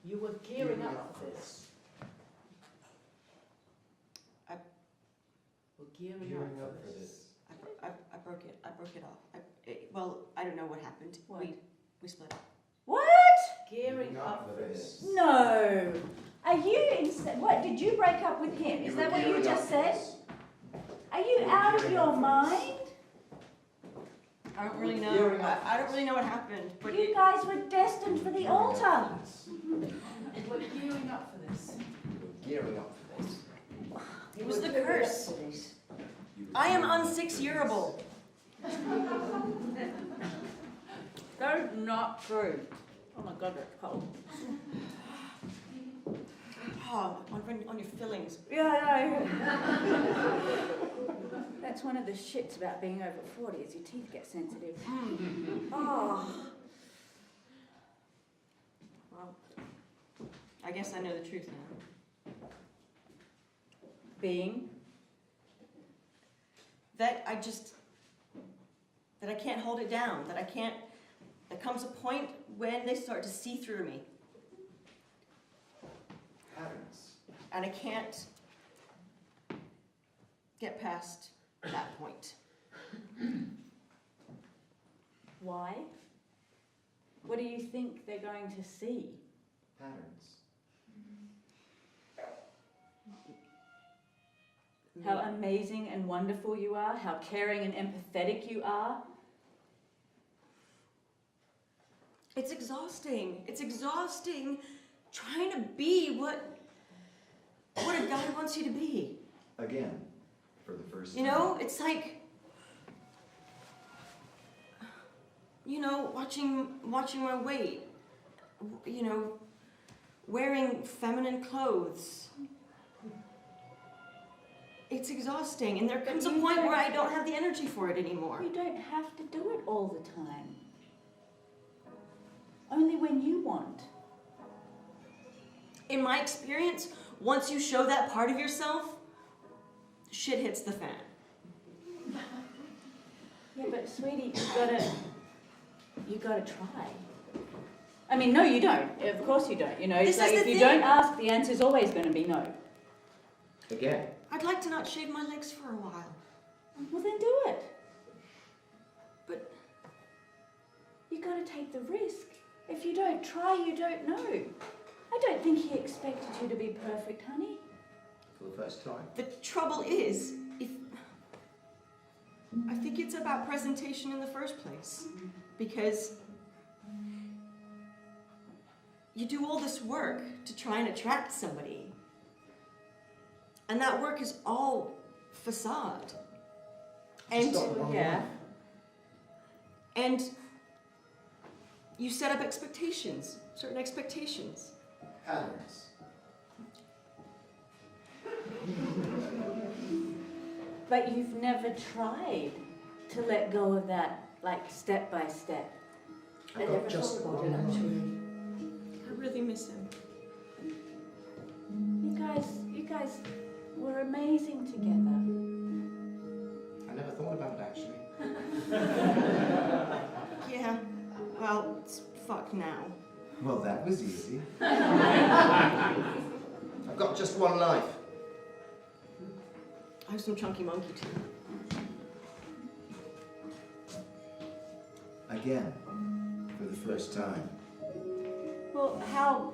You were gearing up for this. We're gearing up for this. I broke it off. Well, I don't know what happened. What? We split up. What? Gearing up for this. No. Are you what? Did you break up with him? Is that what you just said? Are you out of your mind? I don't really know. Gearing up. I don't really know what happened, but You guys were destined for the altar. We're gearing up for this. Gearing up for this. it was the curse. I am un-6-yearable. That is not true. Oh my God, that's cold. Oh, on your fillings. Yeah, no. That's one of the shits about being over 40 is your teeth get sensitive. Oh. Well, I guess I know the truth now. Being? That I can't hold it down. There comes a point when they start to see through me. Patterns. And I can't get past that point. Why? What do you think they're going to see? Patterns. How amazing and wonderful you are, how caring and empathetic you are. It's exhausting. It's exhausting trying to be what a guy wants you to be. Again, for the first You time. know, it's like, you know, watching my weight, you know, wearing feminine clothes. It's exhausting, and there comes a point where I don't have the energy for it anymore. You don't have to do it all the time. Only when you want. In my experience, once you show that part of yourself, shit hits the fan. Yeah, but sweetie, you gotta try. I mean, no, you don't. Of course you don't. You know, it's This like is if the you thing. don't ask, the answer's always going to be no. Again. I'd like to not shave my legs for a while, Well, then do it. but You gotta take the risk. If you don't try, you don't know. I don't think he expected you to be perfect, honey. For the first time. the trouble is, I think it's about presentation in the first place, because you do all this work to try and attract somebody, and that work is all facade. And It's not wrong Yeah. enough. and you set up expectations, certain expectations. Patterns. But you've never tried to let go of that, like step by step. I never just thought about one it actually. I really miss him. You guys were amazing together. I never thought about it actually. Yeah, well, it's fuck now. Well, that was easy. I've got just one life. I have some chunky monkey too. Again, for the first time. Well, how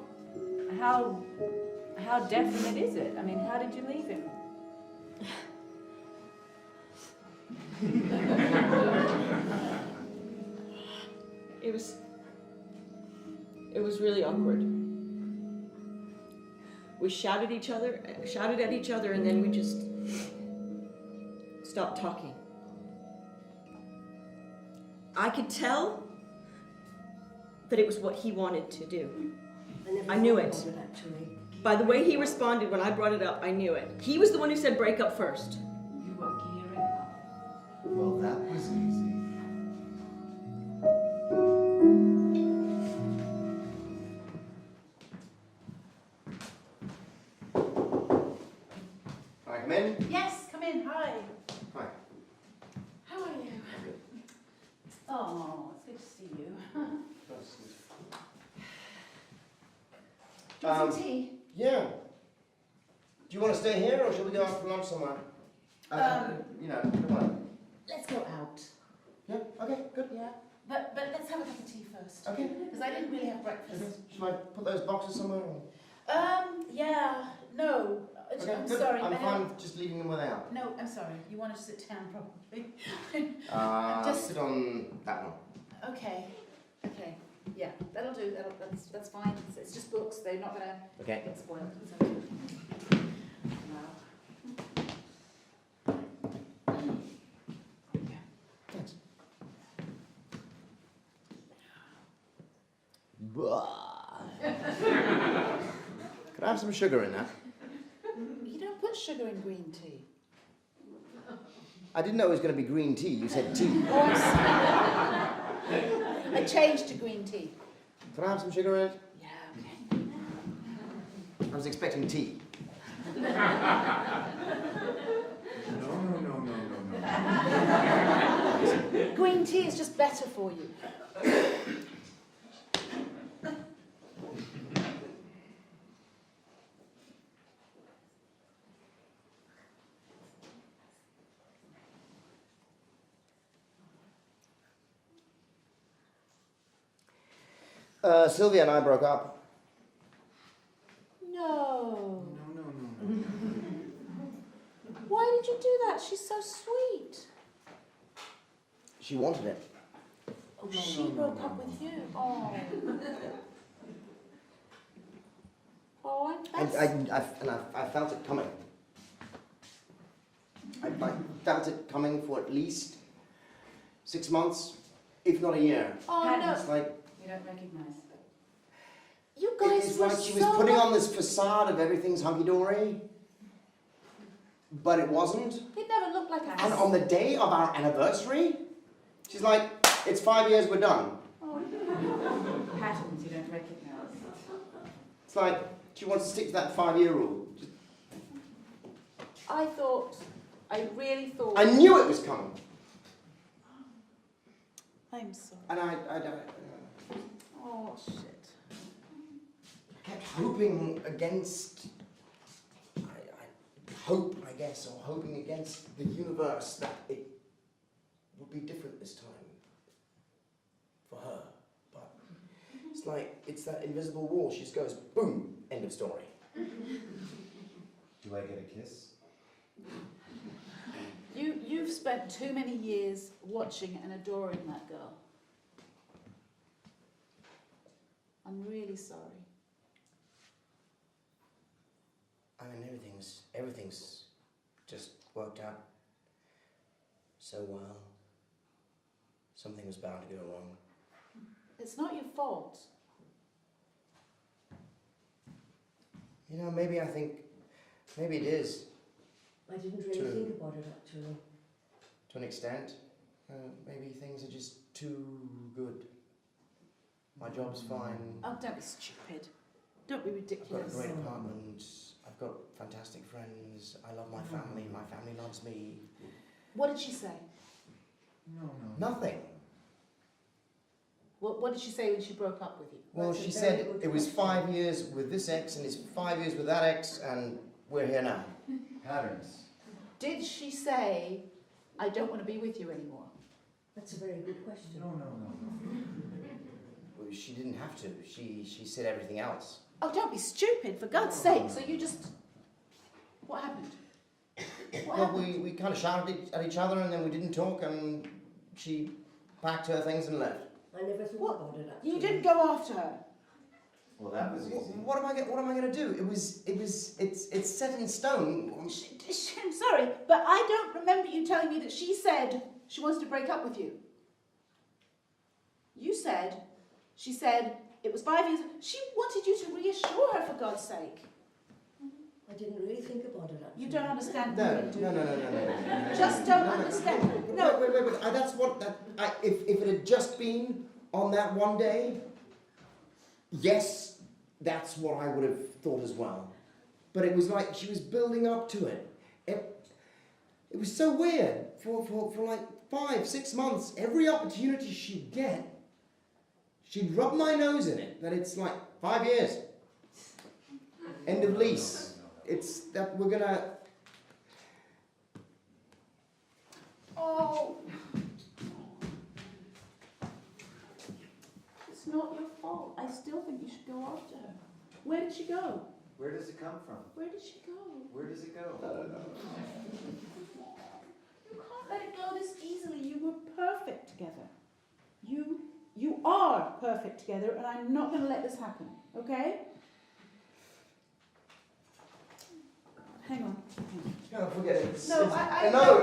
definite is it? I mean, how did you leave him? It was really awkward. We shouted at each other, and then we just stopped talking. I could tell that it was what he wanted to do. never I knew thought it. about actually. By the way he responded when I brought it up, I knew it. He was the one who said break up first. You were gearing up. Well, that was easy. Can I come in? Yes, come in. Hi. Hi. How are you? Oh, it's good to see you. Do you want some tea? Yeah. Do you want to stay here or shall we go out for lunch somewhere? You know, come on. Let's go out. Yeah, okay, good. Yeah. But let's have a cup of tea first. Okay. Because I didn't really have breakfast. Okay. Shall I put those boxes somewhere? Or? Yeah. No. Okay, I'm good. sorry. I'm may I- fine just leaving them without. No, I'm sorry. You wanted to sit down probably. Just- Sit on that one. Okay. Okay. Yeah, that'll do. That's fine. It's just books. They're not gonna Okay. get spoiled. It's okay. Wow. Thanks. Could I have some sugar in that? You don't put sugar in green tea. I didn't know it was going to be green tea. You said tea. Oh, I'm sorry. I changed to green tea. Can I have some sugar in it? Yeah, okay. I was expecting tea. No. Green tea is just better for you. Sylvia and I broke up. No. Why did you do that? She's so sweet. She wanted it. Oh, she broke up with you. Oh. Oh, I felt it coming. I felt it coming for at least 6 months, if not a year. Oh, no. It's like You don't recognise. You guys it's were like she was so putting on this facade of everything's hunky dory, but it wasn't. It never looked like us. And on the day of our anniversary, she's like, "It's 5 years, we're done." Patterns you don't recognise. It's like she wants to stick to that 5-year rule. I really thought. I knew it was coming, I'm sorry. and I Oh, shit. kept hoping against. I hope, I guess, or hoping against the universe that it would be different this time for her. But it's like it's that invisible wall. She just goes, boom, end of story. Do I get a kiss? You've spent too many years watching and adoring that girl. I'm really sorry. I mean, everything's just worked out so well. Something was bound to go wrong. It's not your fault. You know, maybe it is, I didn't really True. think about it actually. to an extent. Maybe things are just too good. My job's fine. Oh, don't be stupid. Don't be I've got a ridiculous. great apartment. I've got fantastic friends. I love my family. My family loves me. What did she say? No. Nothing. What did she say when she broke up with you? Well, That's a she very said good it was question. 5 years with this ex and it's 5 years with that ex, and we're here now. Patterns. Did she say, I don't want to be with you anymore? That's a very good question. No. Well, she didn't have to. She said everything else. Oh, don't be stupid, for God's sake. So you just... What happened? What Well, happened? we kind of shouted at each other, and then we didn't talk, and she packed her things and left. I never thought What? about it actually. You didn't go after her. Well, that was easy. What am I going to do? It's set in stone. I'm sorry, but I don't remember you telling me that she said she wants to break up with you. She said it was 5 years. She wanted you to reassure her, for God's sake. I didn't really think about it actually. You don't understand No. women, do you? No. Just don't understand. No. Wait. That's what. If it had just been on that one day, yes, that's what I would have thought as well. But it was like she was building up to it. It was so weird. For like 5, 6 months, every opportunity she'd get, she'd rub my nose in it. That it's like 5 years. End of lease. It's that we're gonna. Oh. It's not your fault. I still think you should go after her. Where did she go? Where does it come from? Where did she go? Where does it go? You can't let it go this easily. You were perfect together. You are perfect together, and I'm not going to let this happen, okay? Hang on. No, forget it. No,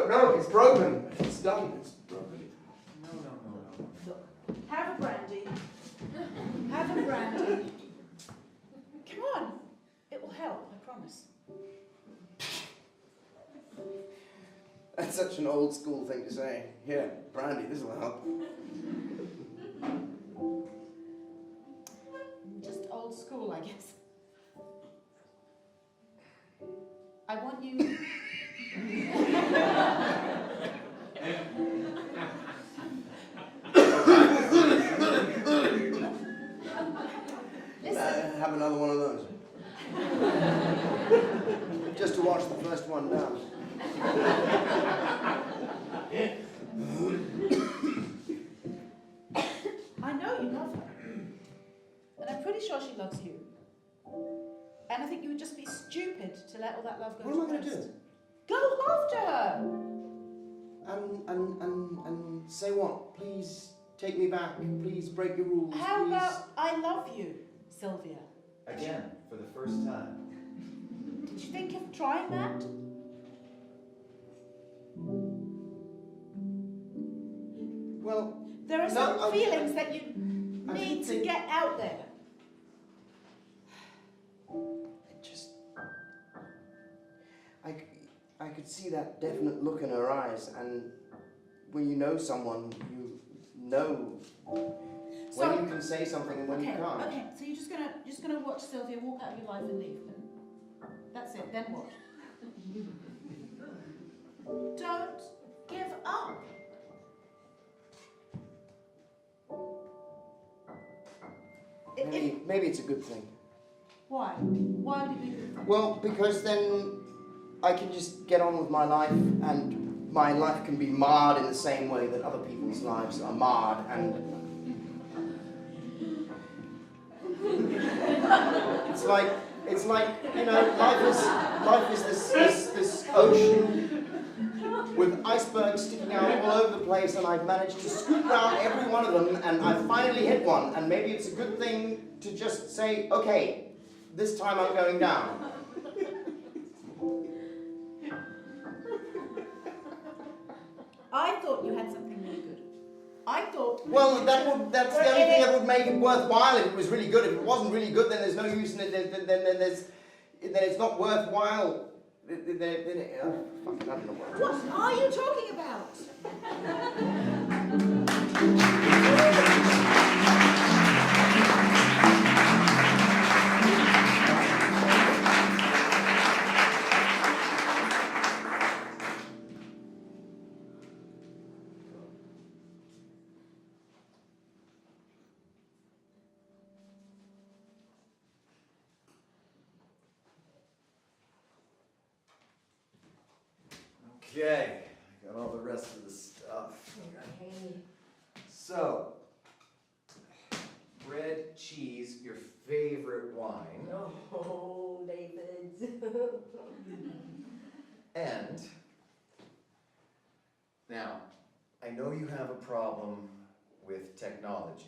No, it's broken. It's done. It's broken. No. Have a brandy. Have a brandy. Come on. It will help, I promise. That's such an old school thing to say. Here, brandy, this will help. Just old school, I guess. I want you... Listen. Have another one of those. Just to watch the first one down. I know you love her. And I'm pretty sure she loves you. And I think you would just be stupid to let all that love go What am I to going to waste. do? Go after her! And say what? Please take me back. Please break your rules. How please. about I love you, Sylvia? Again, for the first time. Did you think of trying that? Well, There are No, some feelings that you I need didn't to think- get out there. it just. I could see that definite look in her eyes, and when you know someone, you know So- when you can say something and when you can't. Okay. So you're just gonna watch Sylvia walk out of your life and leave. And that's it. Then what? Don't give up. Maybe it's a good thing. Why? Why would it be good? Well, because then I can just get on with my life, and my life can be marred in the same way that other people's lives are marred, and it's like life is this ocean with icebergs sticking out all over the place, and I've managed to scoop around every one of them, and I've finally hit one, and maybe it's a good thing to just say, okay, this time I'm going down. I thought you had something really good. I thought. Well, that's the only thing that would make it worthwhile if it was really good. If it wasn't really good, then there's no use in it. Then it's not worthwhile. Fucking, I don't know what. What are you talking about? Okay, I got all the rest of the stuff. Okay. So, bread, cheese, your favorite wine, Oh, David. and now, I know you have a problem with technology,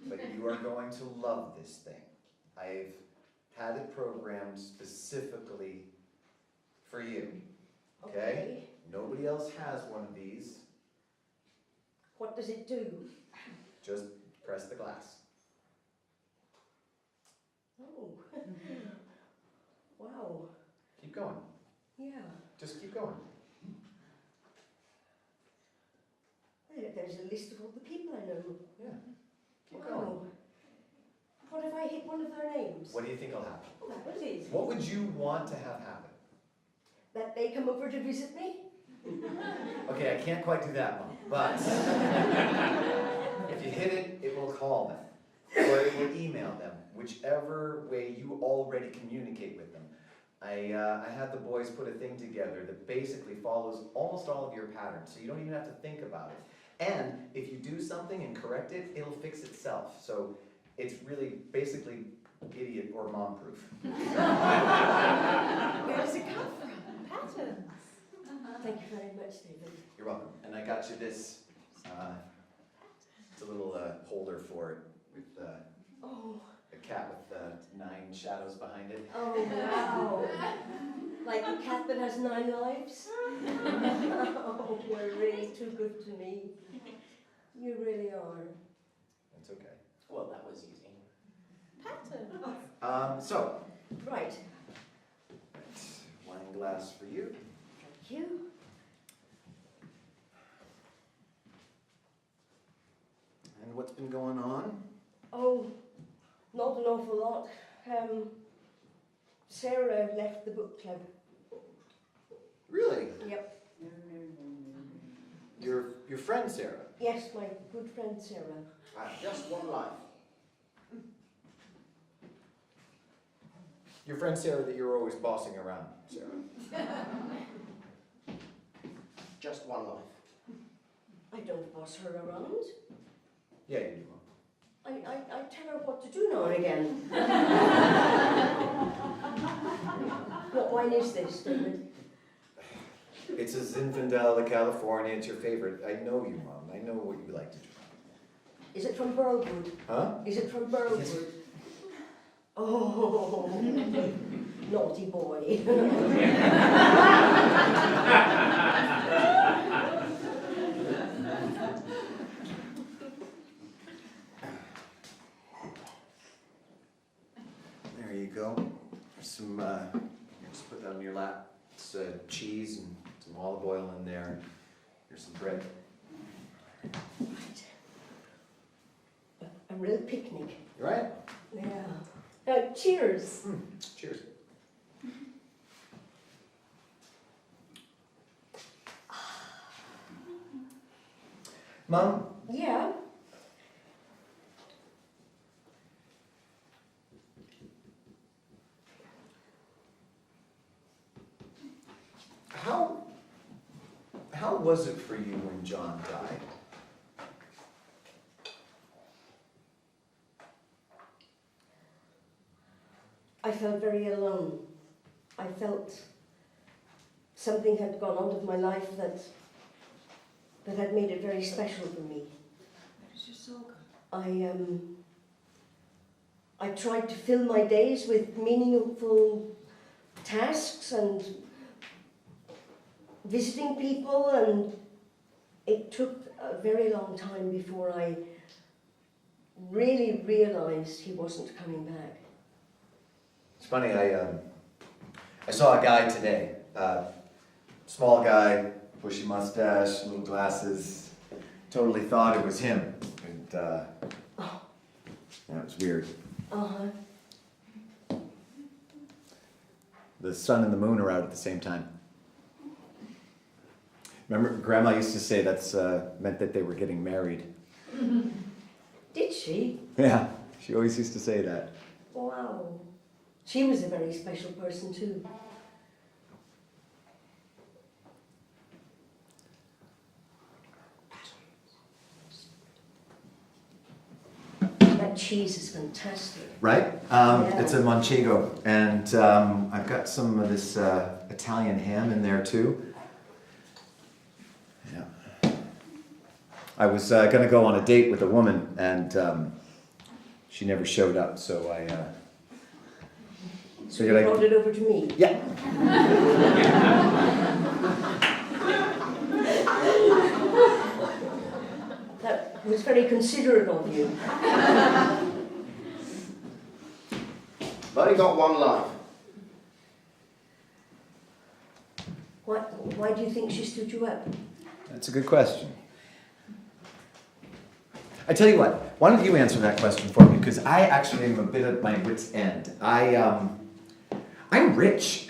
but you are going to love this thing. I've had it programmed specifically for you, okay? Nobody else has one of these. What does it do? Just press the glass. Oh. Wow. Keep going. Yeah. Just keep going. There's a list of all the people I know. Yeah. Keep Wow. going. What if I hit one of their names? What do you think will happen? Oh, that was easy. What would you want to have happen? That they come over to visit me? Okay, I can't quite do that one, but if you hit it, it will call them, or it will email them, whichever way you already communicate with them. I had the boys put a thing together that basically follows almost all of your patterns, so you don't even have to think about it. And if you do something and correct it, it'll fix itself. So it's really basically idiot or mom-proof. Where does it come from? Patterns. Thank you very much, David. You're welcome. And I got you this. It's a little holder for it with Oh, a cat with 9 shadows behind it. oh wow. Like the cat that has 9 lives? Oh, you're really too good to me. You really are. It's okay. Well, that was easy. Patterns. So, Right. wine glass for you. Thank you. And what's been going on? Oh, not an awful lot. Sarah left the book club. Really? Yep. Your friend Sarah? Yes, my good friend Sarah. Just one life. Your friend Sarah that you're always bossing around, Sarah. Just one life. I don't boss her around. Yeah, you do. I tell her what to do now and again. What wine is this, David? It's a Zinfandel de California. It's your favorite. I know you, Mom. I know what you like to drink. Is it from Burlwood? Huh? Is it from Burlwood? Yes. Oh, naughty boy. There you go. There's some, just put that on your lap. It's cheese and some olive oil in there. Here's some bread. Right. A real picnic. You right? Yeah. Cheers. Cheers. Mom, Yeah. how was it for you when John died? I felt very alone. I felt something had gone out of my life that had made it very special for me. Where does your soul go? I tried to fill my days with meaningful tasks and visiting people, and it took a very long time before I really realized he wasn't coming back. It's funny, I saw a guy today, small guy, bushy mustache, little glasses, totally thought it was him, and that was weird. Uh-huh. The sun and the moon are out at the same time. Remember, Grandma used to say that's meant that they were getting married. Did she? Yeah, she always used to say that. Wow. She was a very special person too. cheese is fantastic. Right? Yeah. It's a manchego, and I've got some of this Italian ham in there too. Yeah. I was gonna go on a date with a woman, and she never showed up, so I. So you brought it over to me? Yeah. That was very considerate of you. I've only got one life. Why do you think she stood you up? That's a good question. I tell you what, why don't you answer that question for me? Because I actually am a bit at my wit's end. I'm rich.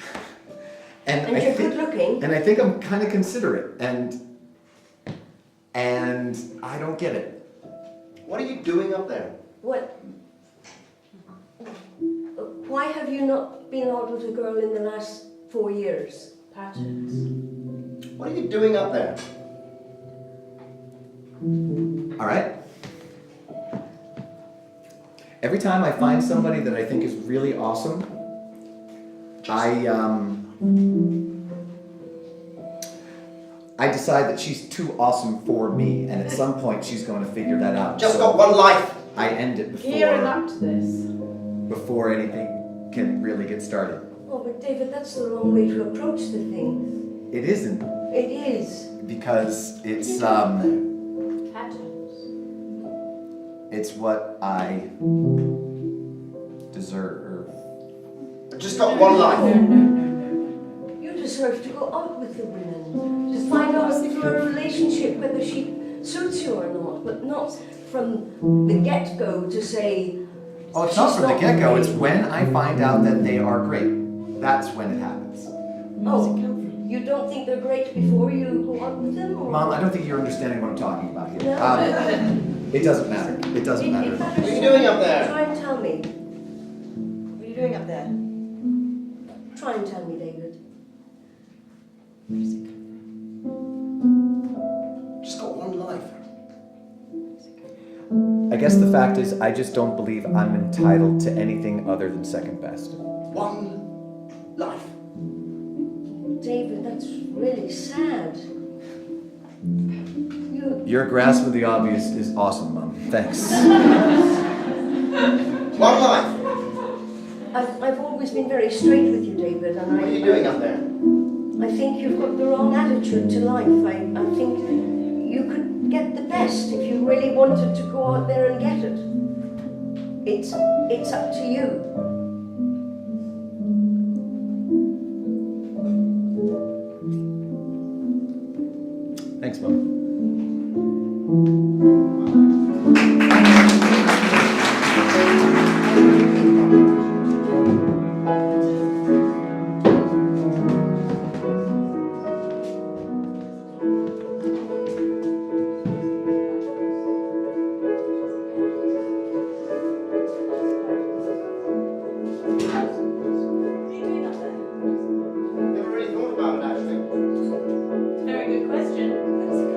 And you're good looking. And I think I'm kind of considerate. And I don't get it. What are you doing up there? What? Why have you not been out with a girl in the last 4 years? Patches. What are you doing up there? All right? Every time I find somebody that I think is really awesome, I decide that she's too awesome for me, and at some point she's going to figure that out. Just So got one life. I end it Gearing up to this. before anything can really get started. Oh, but David, that's the wrong way to approach the thing. It isn't, It is. because it's what I deserve. I've just got one life. You deserve to go out with the women, to find out through a relationship whether she suits you or not, but not from the get-go to say. Oh, it's not she's from the get-go, great. it's when I find out that they are great. That's when it happens. Oh, you don't think they're great before you go out with them? Or? Mom, I don't think you're understanding what I'm talking about here. No. It doesn't matter. It doesn't matter. What are you doing up there? Try and tell me. What are you doing up there? Try and tell me, David. Just got one life. I guess the fact is, I just don't believe I'm entitled to anything other than second best. One life. David, that's really sad. Your grasp of the obvious is awesome, Mom. Thanks. One life. I've always been very straight with you, David, and What are you doing up there? I think you've got the wrong attitude to life. I think you could get the best if you really wanted to go out there and get it. It's up to you. Thanks, Mom. Never really thought about it actually. Very good question. Where does it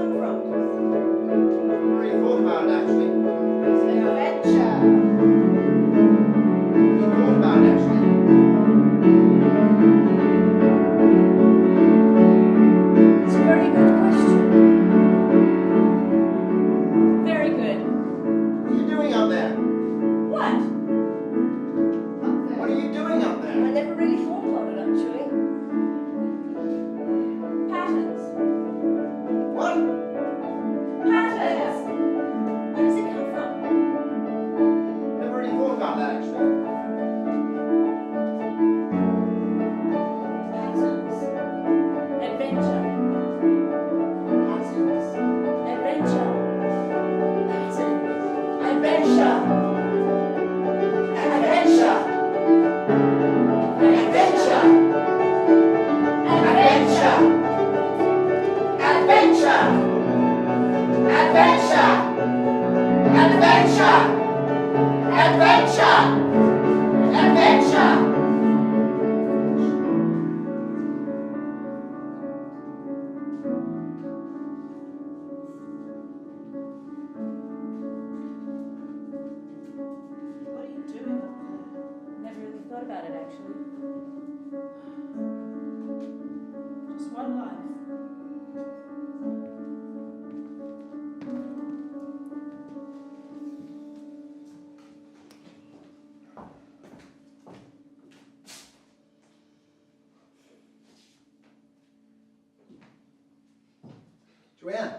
Joanne.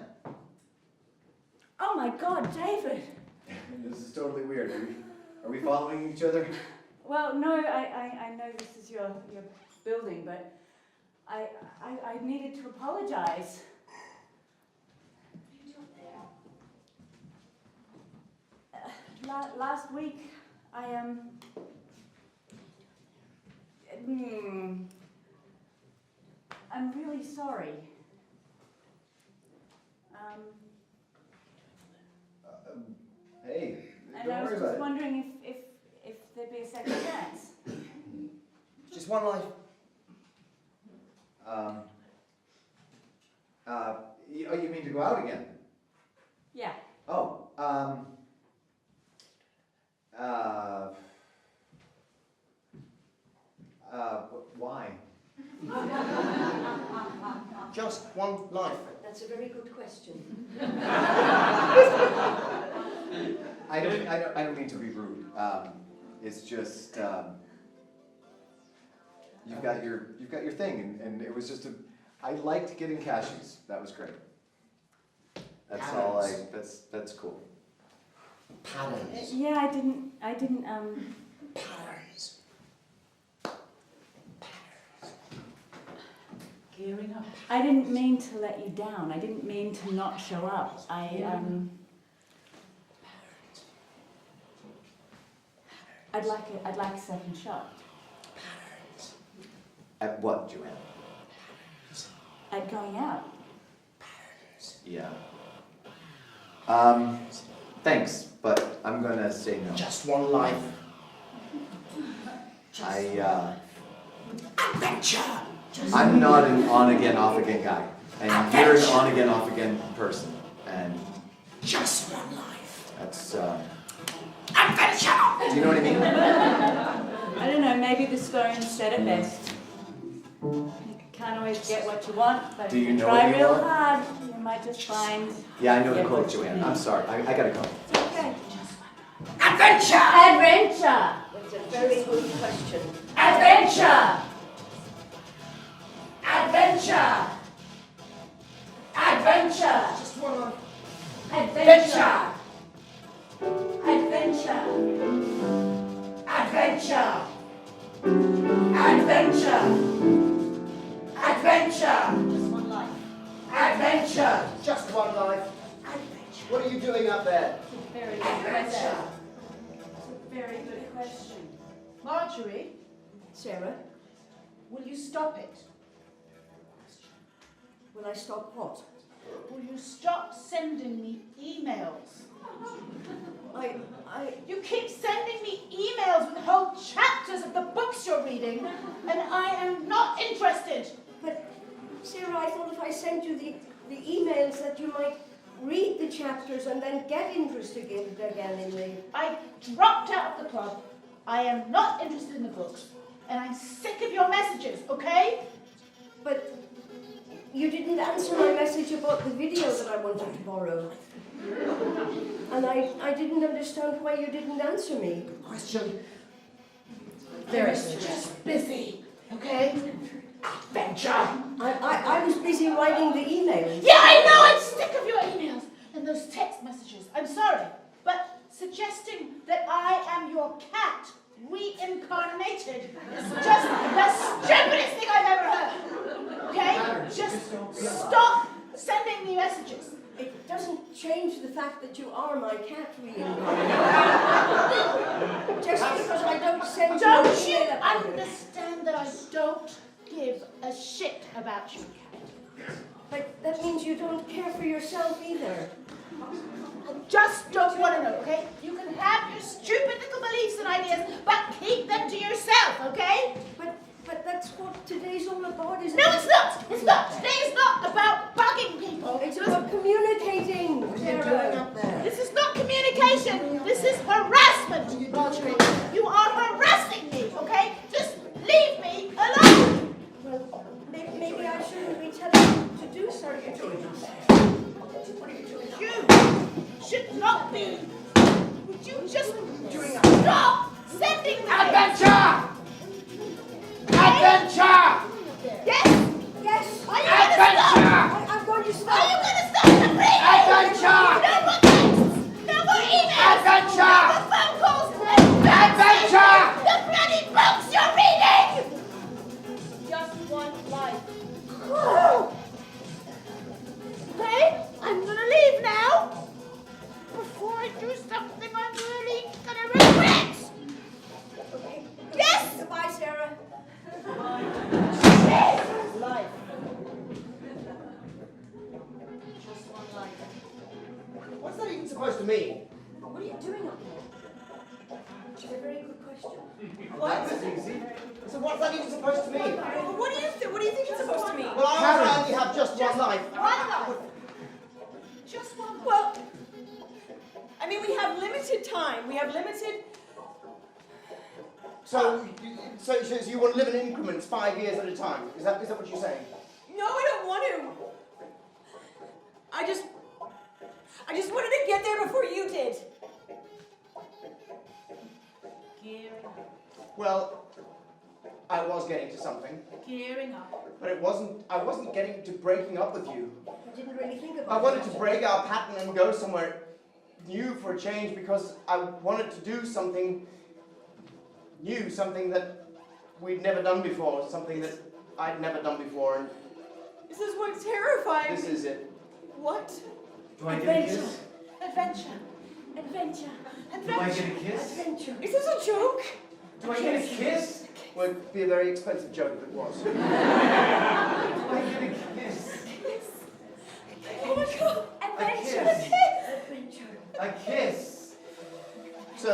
Oh my God, David. This is totally weird. Are we following each other? Well, no, I know this is your building, but I needed to apologize. Last week, I'm really sorry. Hey, And don't I was worry just about it. wondering if there'd be a second chance. Just one life. You mean to go out again? Yeah. Oh, why? Just one life. That's a very good question. I don't mean to be rude. It's just you've got your thing, and it was just I liked getting cashews. That was great. That's all that's cool. Patterns. Yeah, I didn't Patterns. Gearing up. I didn't mean to let you down. I didn't mean to not show up. I'd like a second shot. Patterns. At what, Joanne? At going out. Yeah. Thanks, but I'm gonna say no. Just one life. Adventure. I'm not an on-again, off-again guy. And you're an on-again, off-again person. And Just one life. that's, Adventure. do you know what I mean? I don't know, maybe the Stones said it best. You can't always get what you want, but Do if you you know try what you real want? hard, you might just find... Yeah, I know the Yeah, quote, what you Joanne. need. I'm sorry. I gotta go. It's okay. Adventure. Adventure! That's a very good question. Adventure! Adventure. Adventure. Just one life. Adventure! Adventure! Adventure. Adventure. Adventure. Just one life. Adventure. Just one life. Adventure. What are you doing up there? Very good question. It's a very good question. Marjorie, Sarah, will you stop it? will I stop what? Will you stop sending me emails? You keep sending me emails with whole chapters of the books you're reading, and I am not interested. But, Sarah, I thought if I sent you the emails that you might read the chapters and then get interested again in the... I dropped out of the club. I am not interested in the books, and I'm sick of your messages, okay? But you didn't answer my message about the video that I wanted to borrow. And I didn't understand why you didn't answer me. Question. I was just busy, okay? Adventure. I was busy writing the emails. Yeah, I know, I'm sick of your emails and those text messages. I'm sorry, but suggesting that I am your cat reincarnated is just the stupidest thing I've ever heard. Okay? Just stop sending me messages. It doesn't change the fact that you are my cat reincarnated. Just because I don't send you an Don't you email about it. understand that I don't give a shit about you? But that means you don't care for yourself either. I just don't want to know, okay? You can have your stupid little beliefs and ideas, but keep them to yourself, okay? But that's what today's all about, isn't No, it? it's not! It's not! Today is not about bugging people. It's about communicating, What are you doing Sarah. up there? This is not communication. This is harassment, Marjorie. You are harassing me, okay? Just leave me alone. Well, maybe I shouldn't be telling you to do certain things. You should not be. Would you just stop sending me? Adventure. Adventure. Yes. Yes, Are you going to stop? Adventure. I'm going to Are stop. you going to stop? That was easy. So what's that even supposed to mean? Well, what do you think it's supposed to mean? Well, I only have just one life. One life. Just one life. Well, I mean, we have limited time. We have limited. So you want to live in increments 5 years at a time? Is that what you're saying? No, I don't want to. I just wanted to get there before you did. Gearing up. Well, I was getting to something, Gearing up. but I wasn't getting to breaking up with you. I didn't really think about I it. wanted to break our pattern and go somewhere new for a change because I wanted to do something new, something that we'd never done before, something that I'd never done before, and This is what terrifies this me. is it. What? Do I get a kiss? Adventure. Adventure. Do I get a kiss? Adventure. Is this a joke? Do I get a kiss? Would be a very expensive joke if it was. Do I get a kiss? Oh my god. A Adventure. kiss. Adventure. A kiss. So,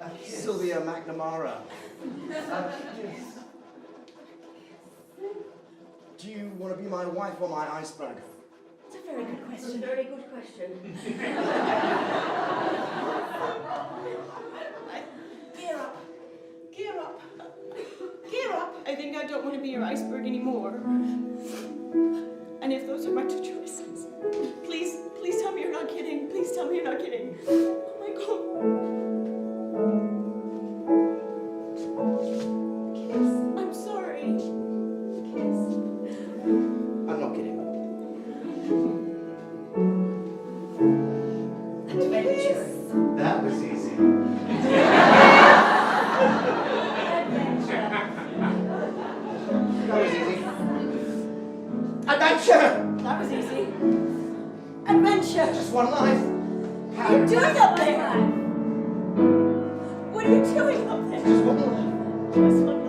A kiss. Sylvia McNamara, A kiss. do you want to be my wife or my iceberg? It's a very good That's a question. very good question. Gear up. Gear up. Gear up. I think I don't want to be your iceberg anymore. And if those are my two choices, please tell me you're not kidding. Please tell me you're not kidding. Oh my god. I'm sorry. I'm not kidding. Adventure. That was easy. That was easy. Adventure! That was easy. Adventure. Just one life. What are you doing up there? What are you doing up there? Just one life. Just one